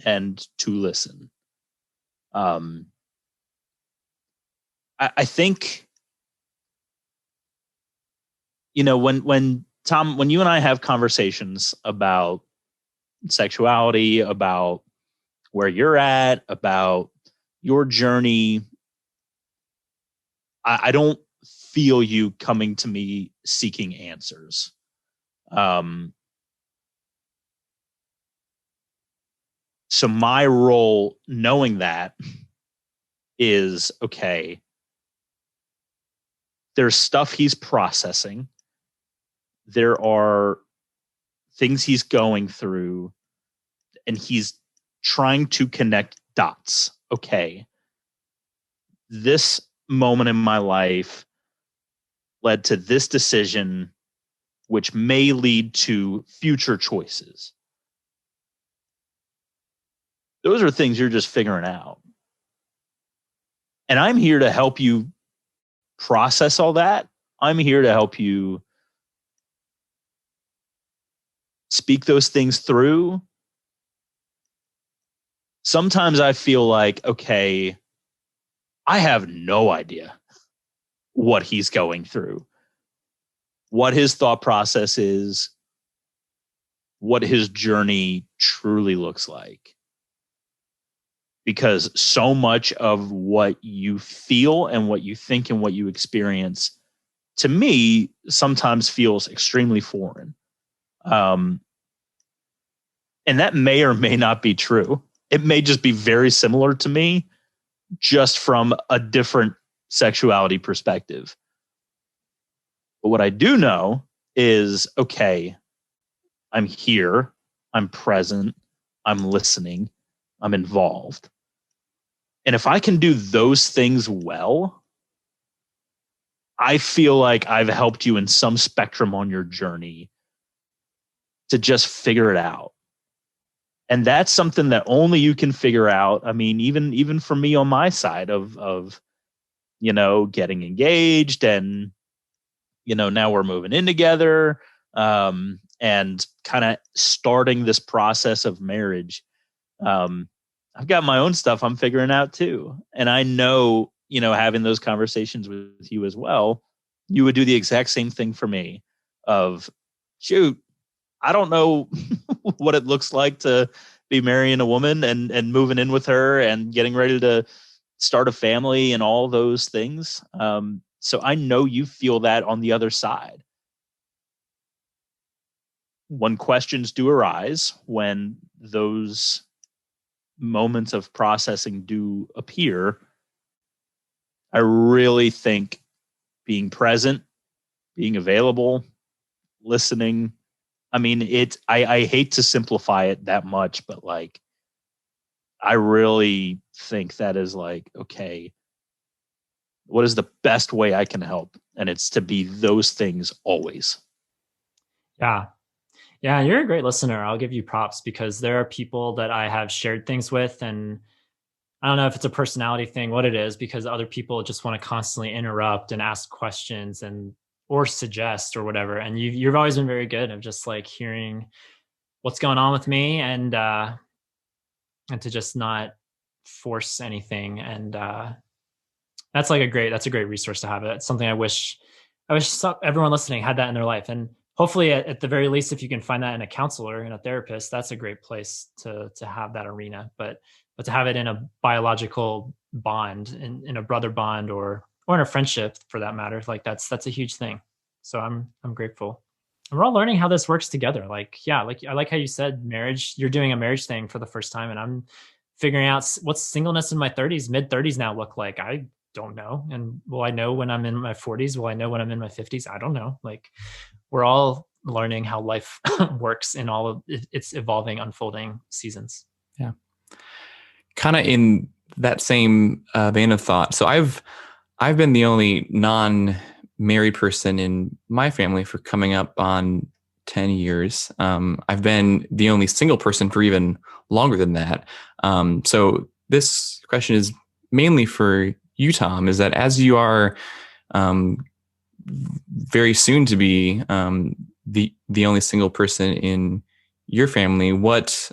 and to listen. I think, when Tom, when you and I have conversations about sexuality, about where you're at, about your journey, I don't feel you coming to me seeking answers. So my role, knowing that, is, okay, there's stuff he's processing. There are things he's going through, and he's trying to connect dots. Okay, this moment in my life led to this decision, which may lead to future choices. Those are things you're just figuring out. And I'm here to help you process all that. I'm here to help you speak those things through. Sometimes I feel like, okay, I have no idea what he's going through, what his thought process is, what his journey truly looks like. Because so much of what you feel and what you think and what you experience, to me, sometimes feels extremely foreign. And that may or may not be true. It may just be very similar to me, just from a different sexuality perspective. But what I do know is, okay, I'm here, I'm present, I'm listening, I'm involved. And if I can do those things well, I feel like I've helped you in some spectrum on your journey to just figure it out. And that's something that only you can figure out. I mean, even for me on my side of getting engaged, and now we're moving in together, and kind of starting this process of marriage. I've got my own stuff I'm figuring out too. And I know, having those conversations with you as well, you would do the exact same thing for me of, shoot, I don't know what it looks like to be marrying a woman and moving in with her and getting ready to start a family and all those things. So I know you feel that on the other side. When questions do arise, when those moments of processing do appear, I really think being present, being available, listening. I mean, I hate to simplify it that much, but like, I really think that is like, okay, what is the best way I can help? And it's to be those things always. Yeah. Yeah, you're a great listener. I'll give you props, because there are people that I have shared things with, and I don't know if it's a personality thing, what it is, because other people just want to constantly interrupt and ask questions or suggest or whatever. And you've always been very good of just like hearing what's going on with me, and to just not force anything. And that's a great resource to have. It's something I wish everyone listening had that in their life. And hopefully at the very least, if you can find that in a counselor and a therapist, that's a great place to have that arena. But to have it in a biological bond, in a brother bond, or in a friendship for that matter, like that's a huge thing. So I'm grateful. And we're all learning how this works together. Like, yeah, like I like how you said marriage, you're doing a marriage thing for the first time, and I'm figuring out what's singleness in my 30s, mid 30s now look like. I don't know. And will I know when I'm in my 40s? Will I know when I'm in my 50s? I don't know. Like, we're all learning how life works in all of its evolving, unfolding seasons. Yeah. Kind of in that same vein of thought. So I've been the only non-married person in my family for coming up on 10 years. I've been the only single person for even longer than that. So this question is mainly for you, Tom, is that as you are very soon to be the only single person in your family, what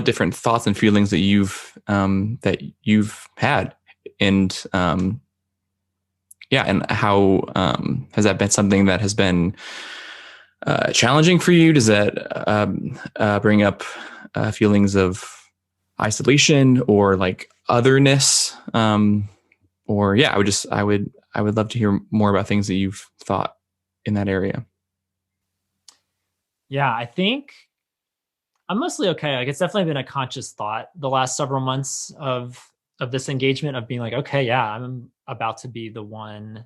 different thoughts and feelings that you've had, and and how has that been something that has been challenging for you? Does that bring up feelings of isolation or like otherness? I would love to hear more about things that you've thought in that area. Yeah, I think I'm mostly okay. Like, it's definitely been a conscious thought the last several months of this engagement, of being like, okay, yeah, I'm about to be the one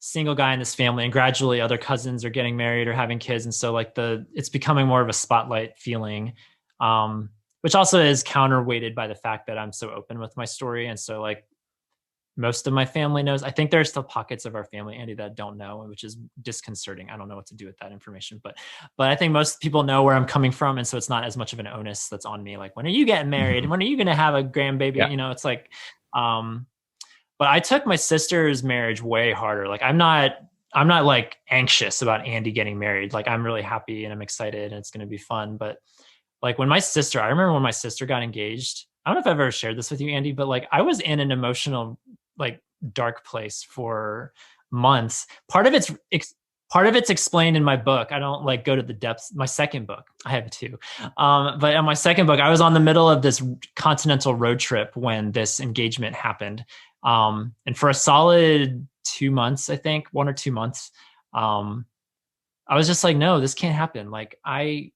single guy in this family, and gradually other cousins are getting married or having kids. And so like it's becoming more of a spotlight feeling, which also is counterweighted by the fact that I'm so open with my story. And so like, most of my family knows. I think there are still pockets of our family, Andy, that don't know, which is disconcerting. I don't know what to do with that information, but I think most people know where I'm coming from. And so it's not as much of an onus that's on me. Like, when are you getting married? And when are you going to have a grandbaby? Yeah. It's like, but I took my sister's marriage way harder. Like, I'm not like anxious about Andy getting married. Like, I'm really happy and I'm excited and it's going to be fun. But like, I remember when my sister got engaged, I don't know if I've ever shared this with you, Andy, but like, I was in an emotional, like, dark place for months. Part of it's explained in my book. I don't like go to the depths. My second book, I have two. But in my second book, I was on the middle of this continental road trip when this engagement happened. And for a solid 2 months, I think 1 or 2 months, I was just like, no, this can't happen. Like,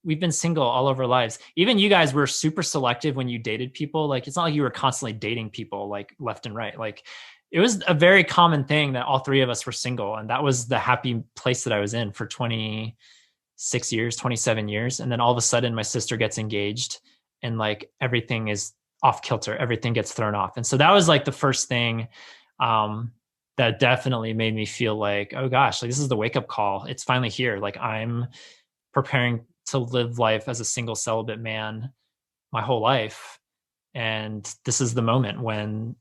we've been single all of our lives. Even you guys were super selective when you dated people. Like, it's not like you were constantly dating people like left and right. Like, it was a very common thing that all three of us were single. And that was the happy place that I was in for 26 years, 27 years. And then all of a sudden my sister gets engaged and like everything is off kilter. Everything gets thrown off. And so that was like the first thing that definitely made me feel like, oh gosh, like this is the wake up call. It's finally here. Like, I'm preparing to live life as a single celibate man my whole life. And this is the moment when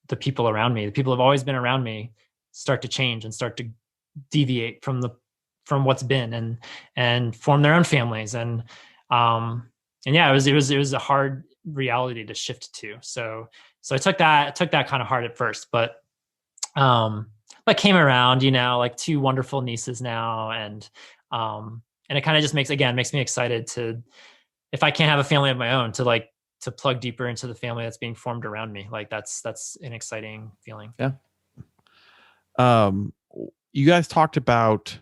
the people around me, the people who have always been around me, start to change and start to deviate from what's been and form their own families. And yeah, it was a hard reality to shift to. So I took that kind of hard at first, but like came around, like 2 wonderful nieces now. And it kind of just makes me excited to, if I can't have a family of my own, to plug deeper into the family that's being formed around me. Like that's an exciting feeling. Yeah. You guys talked about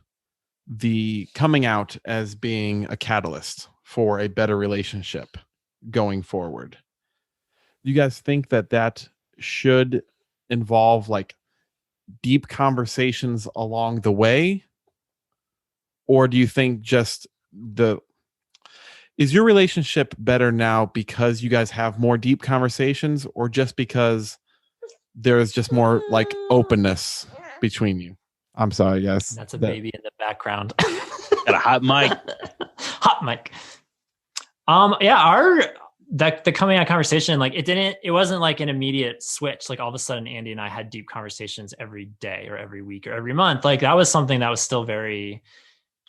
the coming out as being a catalyst for a better relationship going forward. Do you guys think that should involve like deep conversations along the way? Or do you think just is your relationship better now because you guys have more deep conversations, or just because there's just more like openness between you? I'm sorry, yes. That's a baby in the background. Got a hot mic. Hot mic. Yeah, the coming out conversation, like it wasn't like an immediate switch. Like all of a sudden Andy and I had deep conversations every day or every week or every month. Like that was something that was still very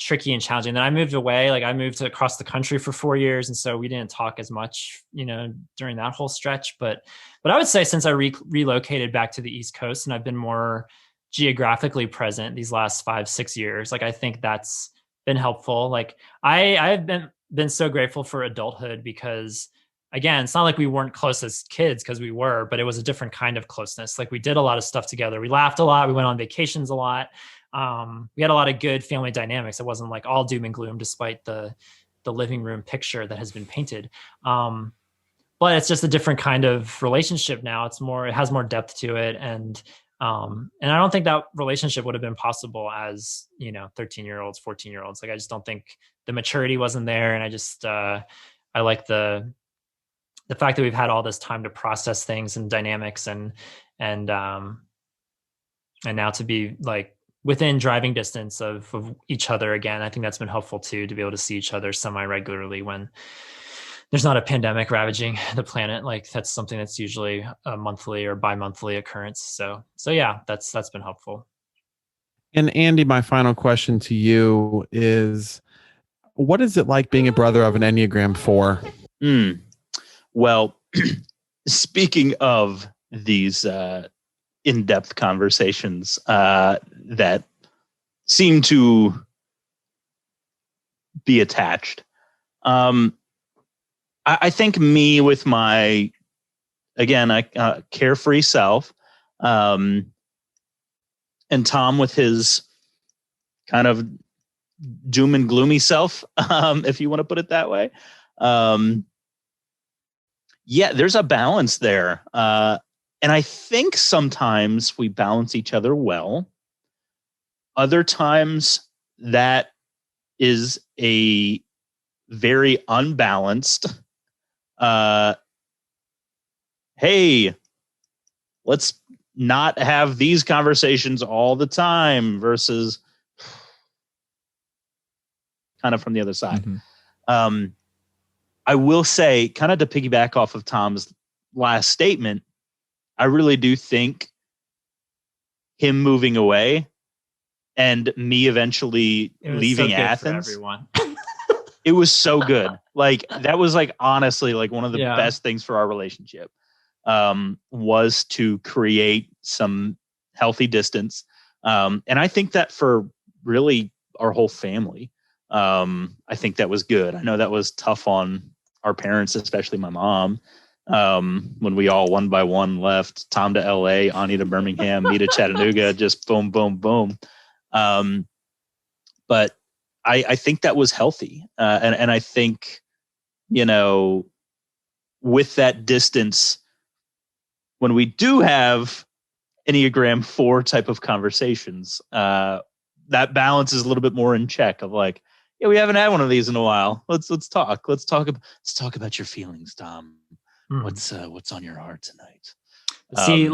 tricky and challenging. Then I moved away, like I moved across the country for 4 years. And so we didn't talk as much, during that whole stretch. But I would say since I relocated back to the East Coast and I've been more geographically present these last 5-6 years, like I think that's been helpful. Like I've been so grateful for adulthood because, again, it's not like we weren't close as kids, because we were, but it was a different kind of closeness. Like we did a lot of stuff together. We laughed a lot. We went on vacations a lot. We had a lot of good family dynamics. It wasn't like all doom and gloom, despite the living room picture that has been painted. But it's just a different kind of relationship now. It has more depth to it. And I don't think that relationship would have been possible as, 13-year-olds, 14-year-olds. Like, I just don't think the maturity wasn't there. And I just, I like the fact that we've had all this time to process things and dynamics and now to be like within driving distance of each other again. I think that's been helpful too, to be able to see each other semi-regularly when there's not a pandemic ravaging the planet. Like that's something that's usually a monthly or bi-monthly occurrence. So yeah, that's been helpful. And Andy, my final question to you is, what is it like being a brother of an Enneagram 4? Well, speaking of these in-depth conversations that seem to be attached, I think me with my, again, carefree self, and Tom with his kind of doom and gloomy self, if you want to put it that way. Yeah, there's a balance there. And I think sometimes we balance each other well. Other times that is a very unbalanced, hey, let's not have these conversations all the time, versus kind of from the other side. Mm-hmm. I will say, kind of to piggyback off of Tom's last statement, I really do think him moving away and me eventually leaving Athens, for everyone. It was so good. Like that was like honestly like one of the best things for our relationship, was to create some healthy distance. And I think that for really our whole family, I think that was good. I know that was tough on our parents, especially my mom, when we all one by one left. Tom to LA, Ani to Birmingham, me to Chattanooga, just boom, boom, boom. But I think that was healthy. And I think, with that distance, when we do have Enneagram 4 type of conversations, that balance is a little bit more in check of like, yeah, we haven't had one of these in a while. Let's talk. Let's talk about your feelings, Tom. What's on your heart tonight? See,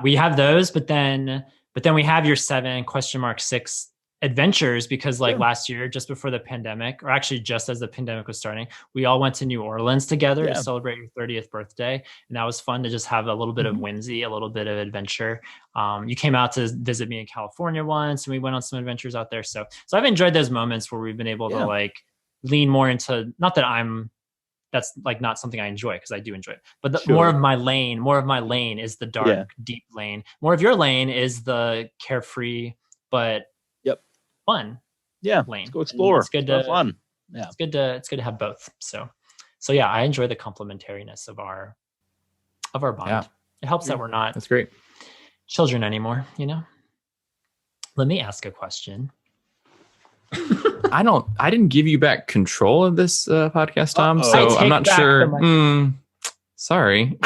we have those, but then we have your 7 ? 6 adventures because like last year, just before the pandemic, or actually just as the pandemic was starting, we all went to New Orleans together to celebrate your 30th birthday. And that was fun to just have a little bit of whimsy, a little bit of adventure. You came out to visit me in California once and we went on some adventures out there. So I've enjoyed those moments where we've been able to like lean more into, not that that's like not something I enjoy because I do enjoy it, but more of my lane is the dark, deep lane. More of your lane is the carefree, but fun lane. Let's go explore. It's good to have fun. Yeah. It's good to have both. So yeah, I enjoy the complementariness of our bond. Yeah. It helps that we're not that's great children anymore, you know? Let me ask a question. I didn't give you back control of this podcast, Tom. So I'm not sure. Sorry.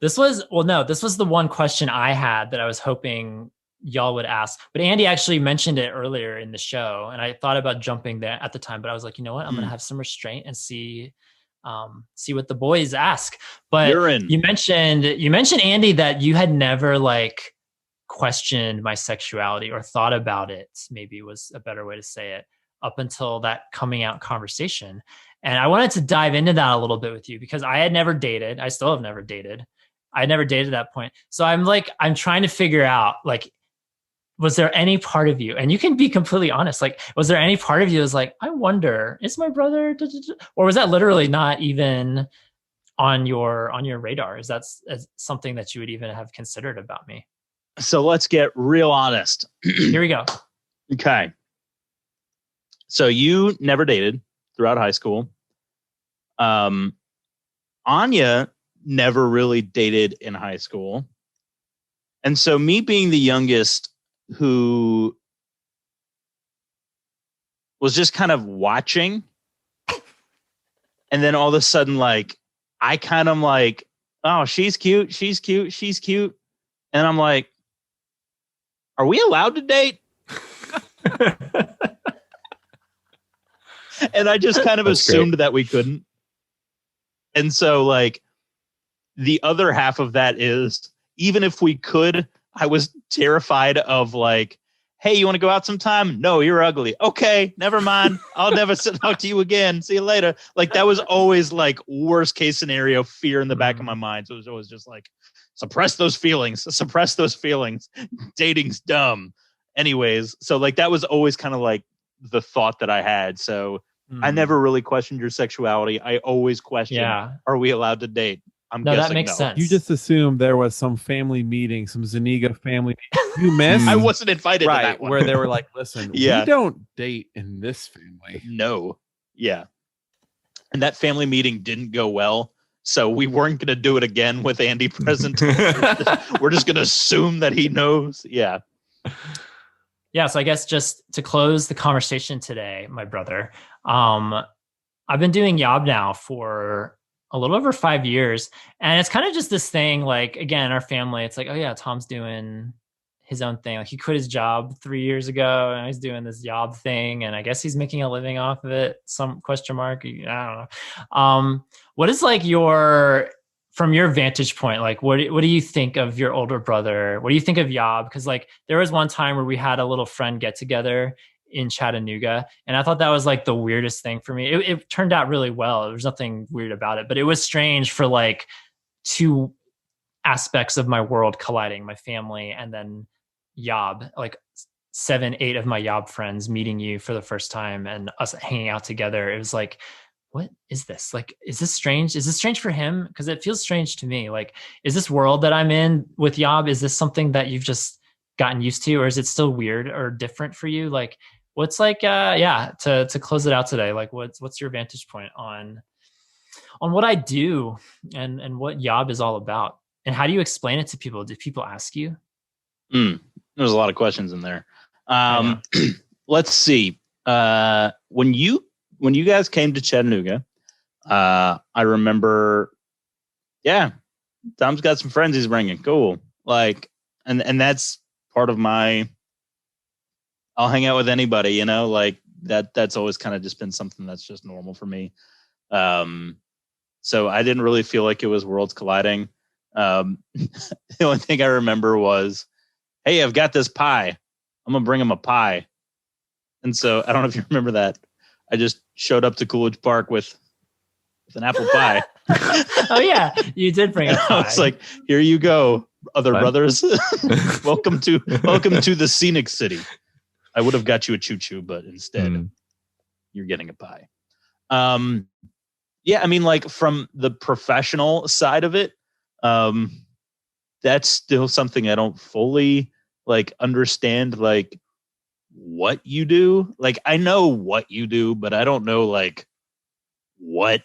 This was the one question I had that I was hoping y'all would ask, but Andy actually mentioned it earlier in the show, and I thought about jumping there at the time, but I was like, you know what, I'm gonna have some restraint and see what the boys ask. But you mentioned Andy that you had never like questioned my sexuality or thought about it, maybe was a better way to say it, up until that coming out conversation. And I wanted to dive into that a little bit with you because I had never dated. I still have never dated. I never dated at that point. So I'm trying to figure out, like, was there any part of you, and you can be completely honest, like, was there any part of you that was like, I wonder, is my brother, or was that literally not even on your radar? Is that something that you would even have considered about me? So let's get real honest. Here we go. Okay. So you never dated throughout high school. Anya never really dated in high school. And so me being the youngest who was just kind of watching, and then all of a sudden, like, I kind of like, oh, she's cute. And I'm like, are we allowed to date? And I just kind of assumed that we couldn't. And so, like, the other half of that is, even if we could, I was terrified of, like, hey, you want to go out sometime? No, you're ugly. Okay, never mind. I'll never talk to you again. See you later. Like, that was always, like, worst case scenario fear in the back of my mind. So it was always just like, suppress those feelings. Dating's dumb. Anyways, so, like, that was always kind of like the thought that I had. So I never really questioned your sexuality. I always questioned, are we allowed to date? I'm guessing that makes sense. You just assumed there was some family meeting, some Zuniga family meeting you missed. I wasn't invited to that one. Where they were like, listen, we don't date in this family. No. Yeah. And that family meeting didn't go well. So we weren't going to do it again with Andy present. We're just going to assume that he knows. Yeah. Yeah. So I guess just to close the conversation today, my brother, I've been doing Yob now for a little over 5 years. And it's kind of just this thing, like, again, our family, it's like, oh yeah, Tom's doing his own thing. Like, he quit his job 3 years ago and he's doing this Yob thing. And I guess he's making a living off of it. Some question mark. I don't know. What is, like, from your vantage point, like, what do you think of your older brother? What do you think of Yob? Because, like, there was one time where we had a little friend get together in Chattanooga, and I thought that was, like, the weirdest thing for me. It turned out really well. There was nothing weird about it, but it was strange for, like, two aspects of my world colliding, my family and then Yob, like 7, 8 of my Yob friends meeting you for the first time and us hanging out together. It was like, what is this? Like, is this strange? Is this strange for him? Because it feels strange to me. Like, is this world that I'm in with Yob, is this something that you've just gotten used to, or is it still weird or different for you? Like, what's, like, to close it out today, like, what's your vantage point on what I do and what Yob is all about? And how do you explain it to people? Do people ask you? There's a lot of questions in there. Let's see. When you guys came to Chattanooga, I remember, Tom's got some friends he's bringing. Cool. Like, and that's part of my, I'll hang out with anybody, you know, like that's always kind of just been something that's just normal for me. So I didn't really feel like it was worlds colliding. The only thing I remember was, hey, I've got this pie. I'm going to bring him a pie. And so I don't know if you remember that. I just showed up to Coolidge Park with an apple pie. Oh yeah, you did bring a pie. It's like, here you go, other brothers. welcome to the scenic city. I would have got you a choo-choo, but instead you're getting a pie. Yeah, I mean, like from the professional side of it, that's still something I don't fully like understand, like what you do. Like I know what you do, but I don't know like what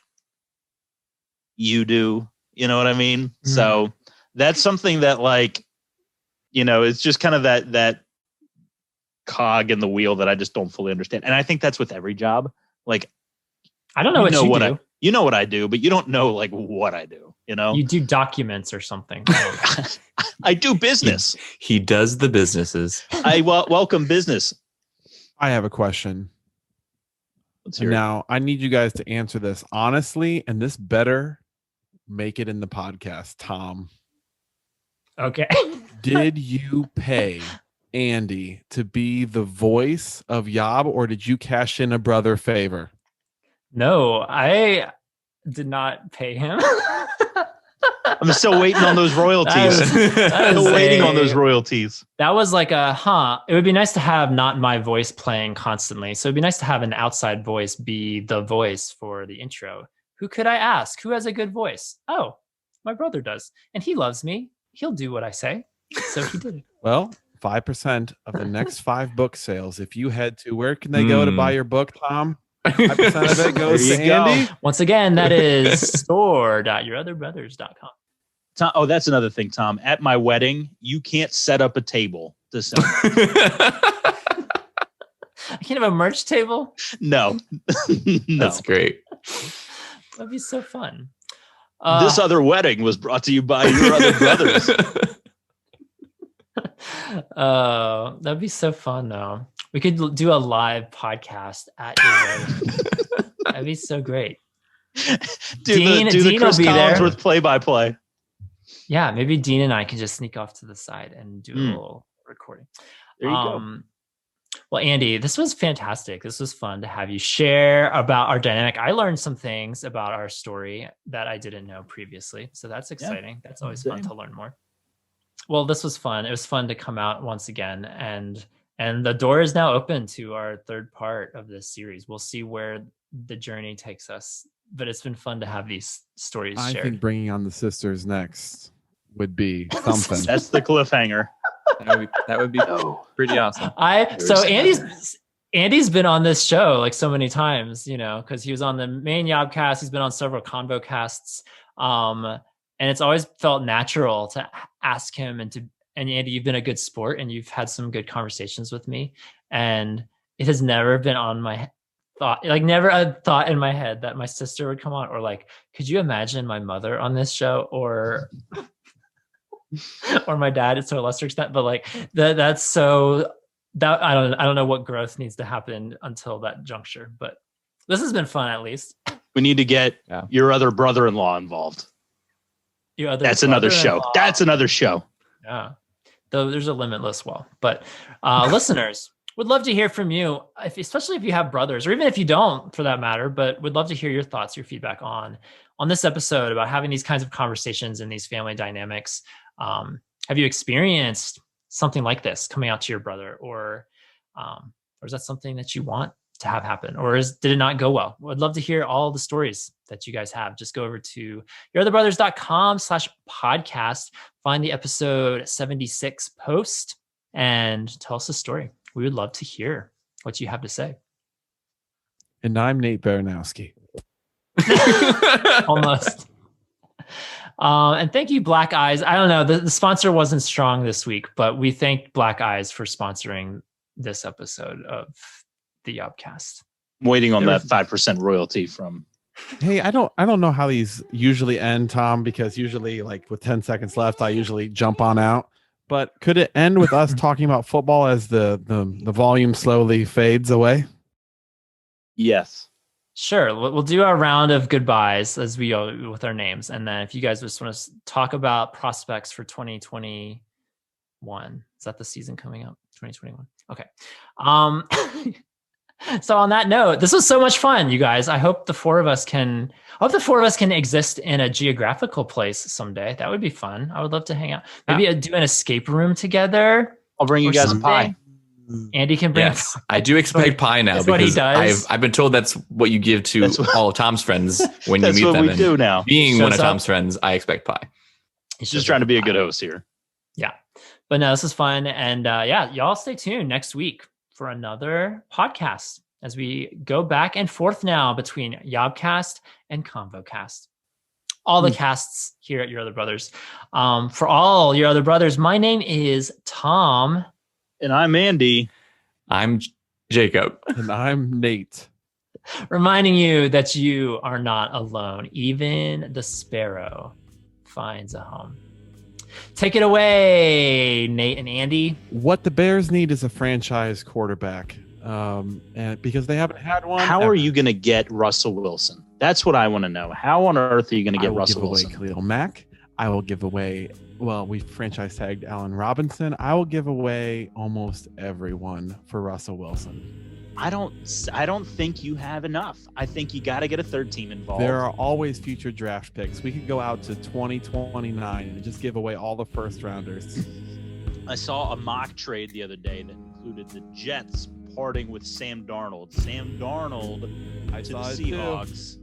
you do. You know what I mean? So that's something that like, it's just kind of that cog in the wheel that I just don't fully understand. And I think that's with every job. Like, I don't know what you do. You know what I do, but you don't know like what I do, You do documents or something. I do business. He does the businesses. I welcome business. I have a question. Let's hear it. Now, I need you guys to answer this honestly, and this better make it in the podcast, Tom. Okay. Did you pay Andy to be the voice of Yob, or did you cash in a brother favor? No, I did not pay him. I'm still waiting on those royalties. Still waiting on those royalties. That was like it would be nice to have not my voice playing constantly. So it'd be nice to have an outside voice be the voice for the intro. Who could I ask? Who has a good voice? Oh, my brother does. And he loves me. He'll do what I say. So he did it. Well, 5% of the next 5 book sales. If you head to, where can they go to buy your book, Tom? 5% of it goes to Andy. Once again, that is store.yourotherbrothers.com. Tom, oh, that's another thing, Tom. At my wedding, you can't set up a table to sell. I can't have a merch table? No. No. That's great. That'd be so fun. This other wedding was brought to you by Your Other Brothers. That'd be so fun, though. We could do a live podcast at your wedding. That'd be so great. Do the Chris Collinsworth play-by-play. Yeah, maybe Dean and I can just sneak off to the side and do a little recording. There you go. Well, Andy, this was fantastic. This was fun to have you share about our dynamic. I learned some things about our story that I didn't know previously. So that's exciting. Yeah, that's always fun to learn more. Well, this was fun. It was fun to come out once again. And the door is now open to our third part of this series. We'll see where the journey takes us. But it's been fun to have these stories shared. I think bringing on the sisters next would be something. That's the cliffhanger. That would be pretty awesome. Andy's been on this show like so many times, because he was on the main YOBcast. He's been on several convo casts. And it's always felt natural to ask him and Andy, you've been a good sport and you've had some good conversations with me. And it has never been on my thought, like never a thought in my head that my sister would come on, or like, could you imagine my mother on this show, or my dad to a lesser extent, but like that's so that I don't know what growth needs to happen until that juncture, but this has been fun. At least we need to get your other brother-in-law involved. That's another show. That's another show. Yeah. Though there's a limitless well, but listeners, would love to hear from you, especially if you have brothers, or even if you don't, for that matter. But would love to hear your thoughts, your feedback on this episode about having these kinds of conversations and these family dynamics. Have you experienced something like this coming out to your brother, or is that something that you want to have happen, or did it not go well? Would love to hear all the stories that you guys have. Just go over to yourotherbrothers.com/podcast, find the episode 76 post, and tell us a story. We would love to hear what you have to say. And I'm Nate Baranowski. Almost. And thank you, Black Eyes. I don't know, the sponsor wasn't strong this week, but we thank Black Eyes for sponsoring this episode of the YOBcast. I'm waiting on that 5% royalty from. Hey, I don't know how these usually end, Tom, because usually like with 10 seconds left, I usually jump on out. But could it end with us talking about football as the volume slowly fades away? Yes. Sure. We'll do our round of goodbyes as we go with our names. And then if you guys just want to talk about prospects for 2021, is that the season coming up? 2021. Okay. So on that note, this was so much fun, you guys. I hope the four of us can exist in a geographical place someday. That would be fun. I would love to hang out. Maybe do an escape room together. I'll bring you guys a pie. Andy can bring. Yes, I do expect pie now what he because does. I've been told that's what you give to all of Tom's friends when you meet them. That's what we do now. Being one of Tom's friends, I expect pie. He's just trying to be a good host here. Yeah, but no, this is fun, and y'all stay tuned next week for another podcast as we go back and forth now between YOBcast and ConvoCast. All the casts here at Your Other Brothers. For all Your Other Brothers, my name is Tom. And I'm Andy. I'm Jacob. And I'm Nate. Reminding you that you are not alone. Even the sparrow finds a home. Take it away, Nate and Andy. What the Bears need is a franchise quarterback. And because they haven't had one. How are you going to get Russell Wilson? That's what I want to know. How on earth are you going to get Russell Wilson? I will give away Khalil Mack. I will give away, we franchise tagged Allen Robinson. I will give away almost everyone for Russell Wilson. I don't think you have enough. I think you got to get a third team involved. There are always future draft picks. We could go out to 2029 and just give away all the first rounders. I saw a mock trade the other day that included the Jets parting with Sam Darnold. Sam Darnold to the Seahawks.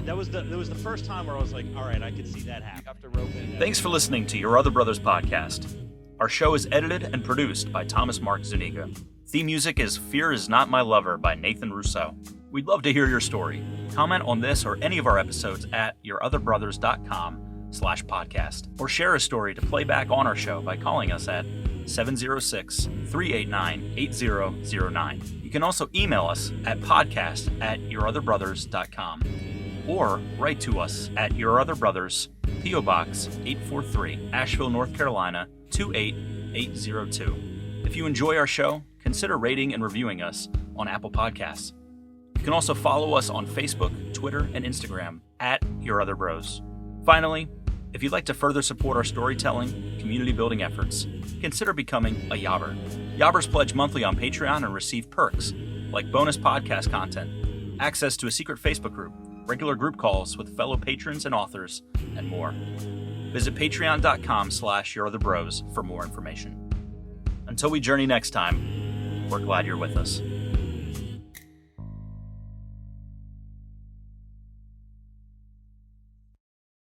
That was the first time where I was like, all right, I could see that happen. Thanks for listening to Your Other Brothers podcast. Our show is edited and produced by Thomas Mark Zuniga. Theme music is Fear Is Not My Lover by Nathan Rousseau. We'd love to hear your story. Comment on this or any of our episodes at yourotherbrothers.com/podcast, or share a story to play back on our show by calling us at 706-389-8009. You can also email us at podcast@yourotherbrothers.com or write to us at Your Other Brothers, P.O. Box 843, Asheville, North Carolina 28802. If you enjoy our show, consider rating and reviewing us on Apple Podcasts. You can also follow us on Facebook, Twitter, and Instagram at Your Other Bros. Finally, if you'd like to further support our storytelling, community building efforts, consider becoming a Yobber. Yobbers pledge monthly on Patreon and receive perks like bonus podcast content, access to a secret Facebook group, regular group calls with fellow patrons and authors, and more. Visit patreon.com/yourotherbros for more information. Until we journey next time, we're glad you're with us.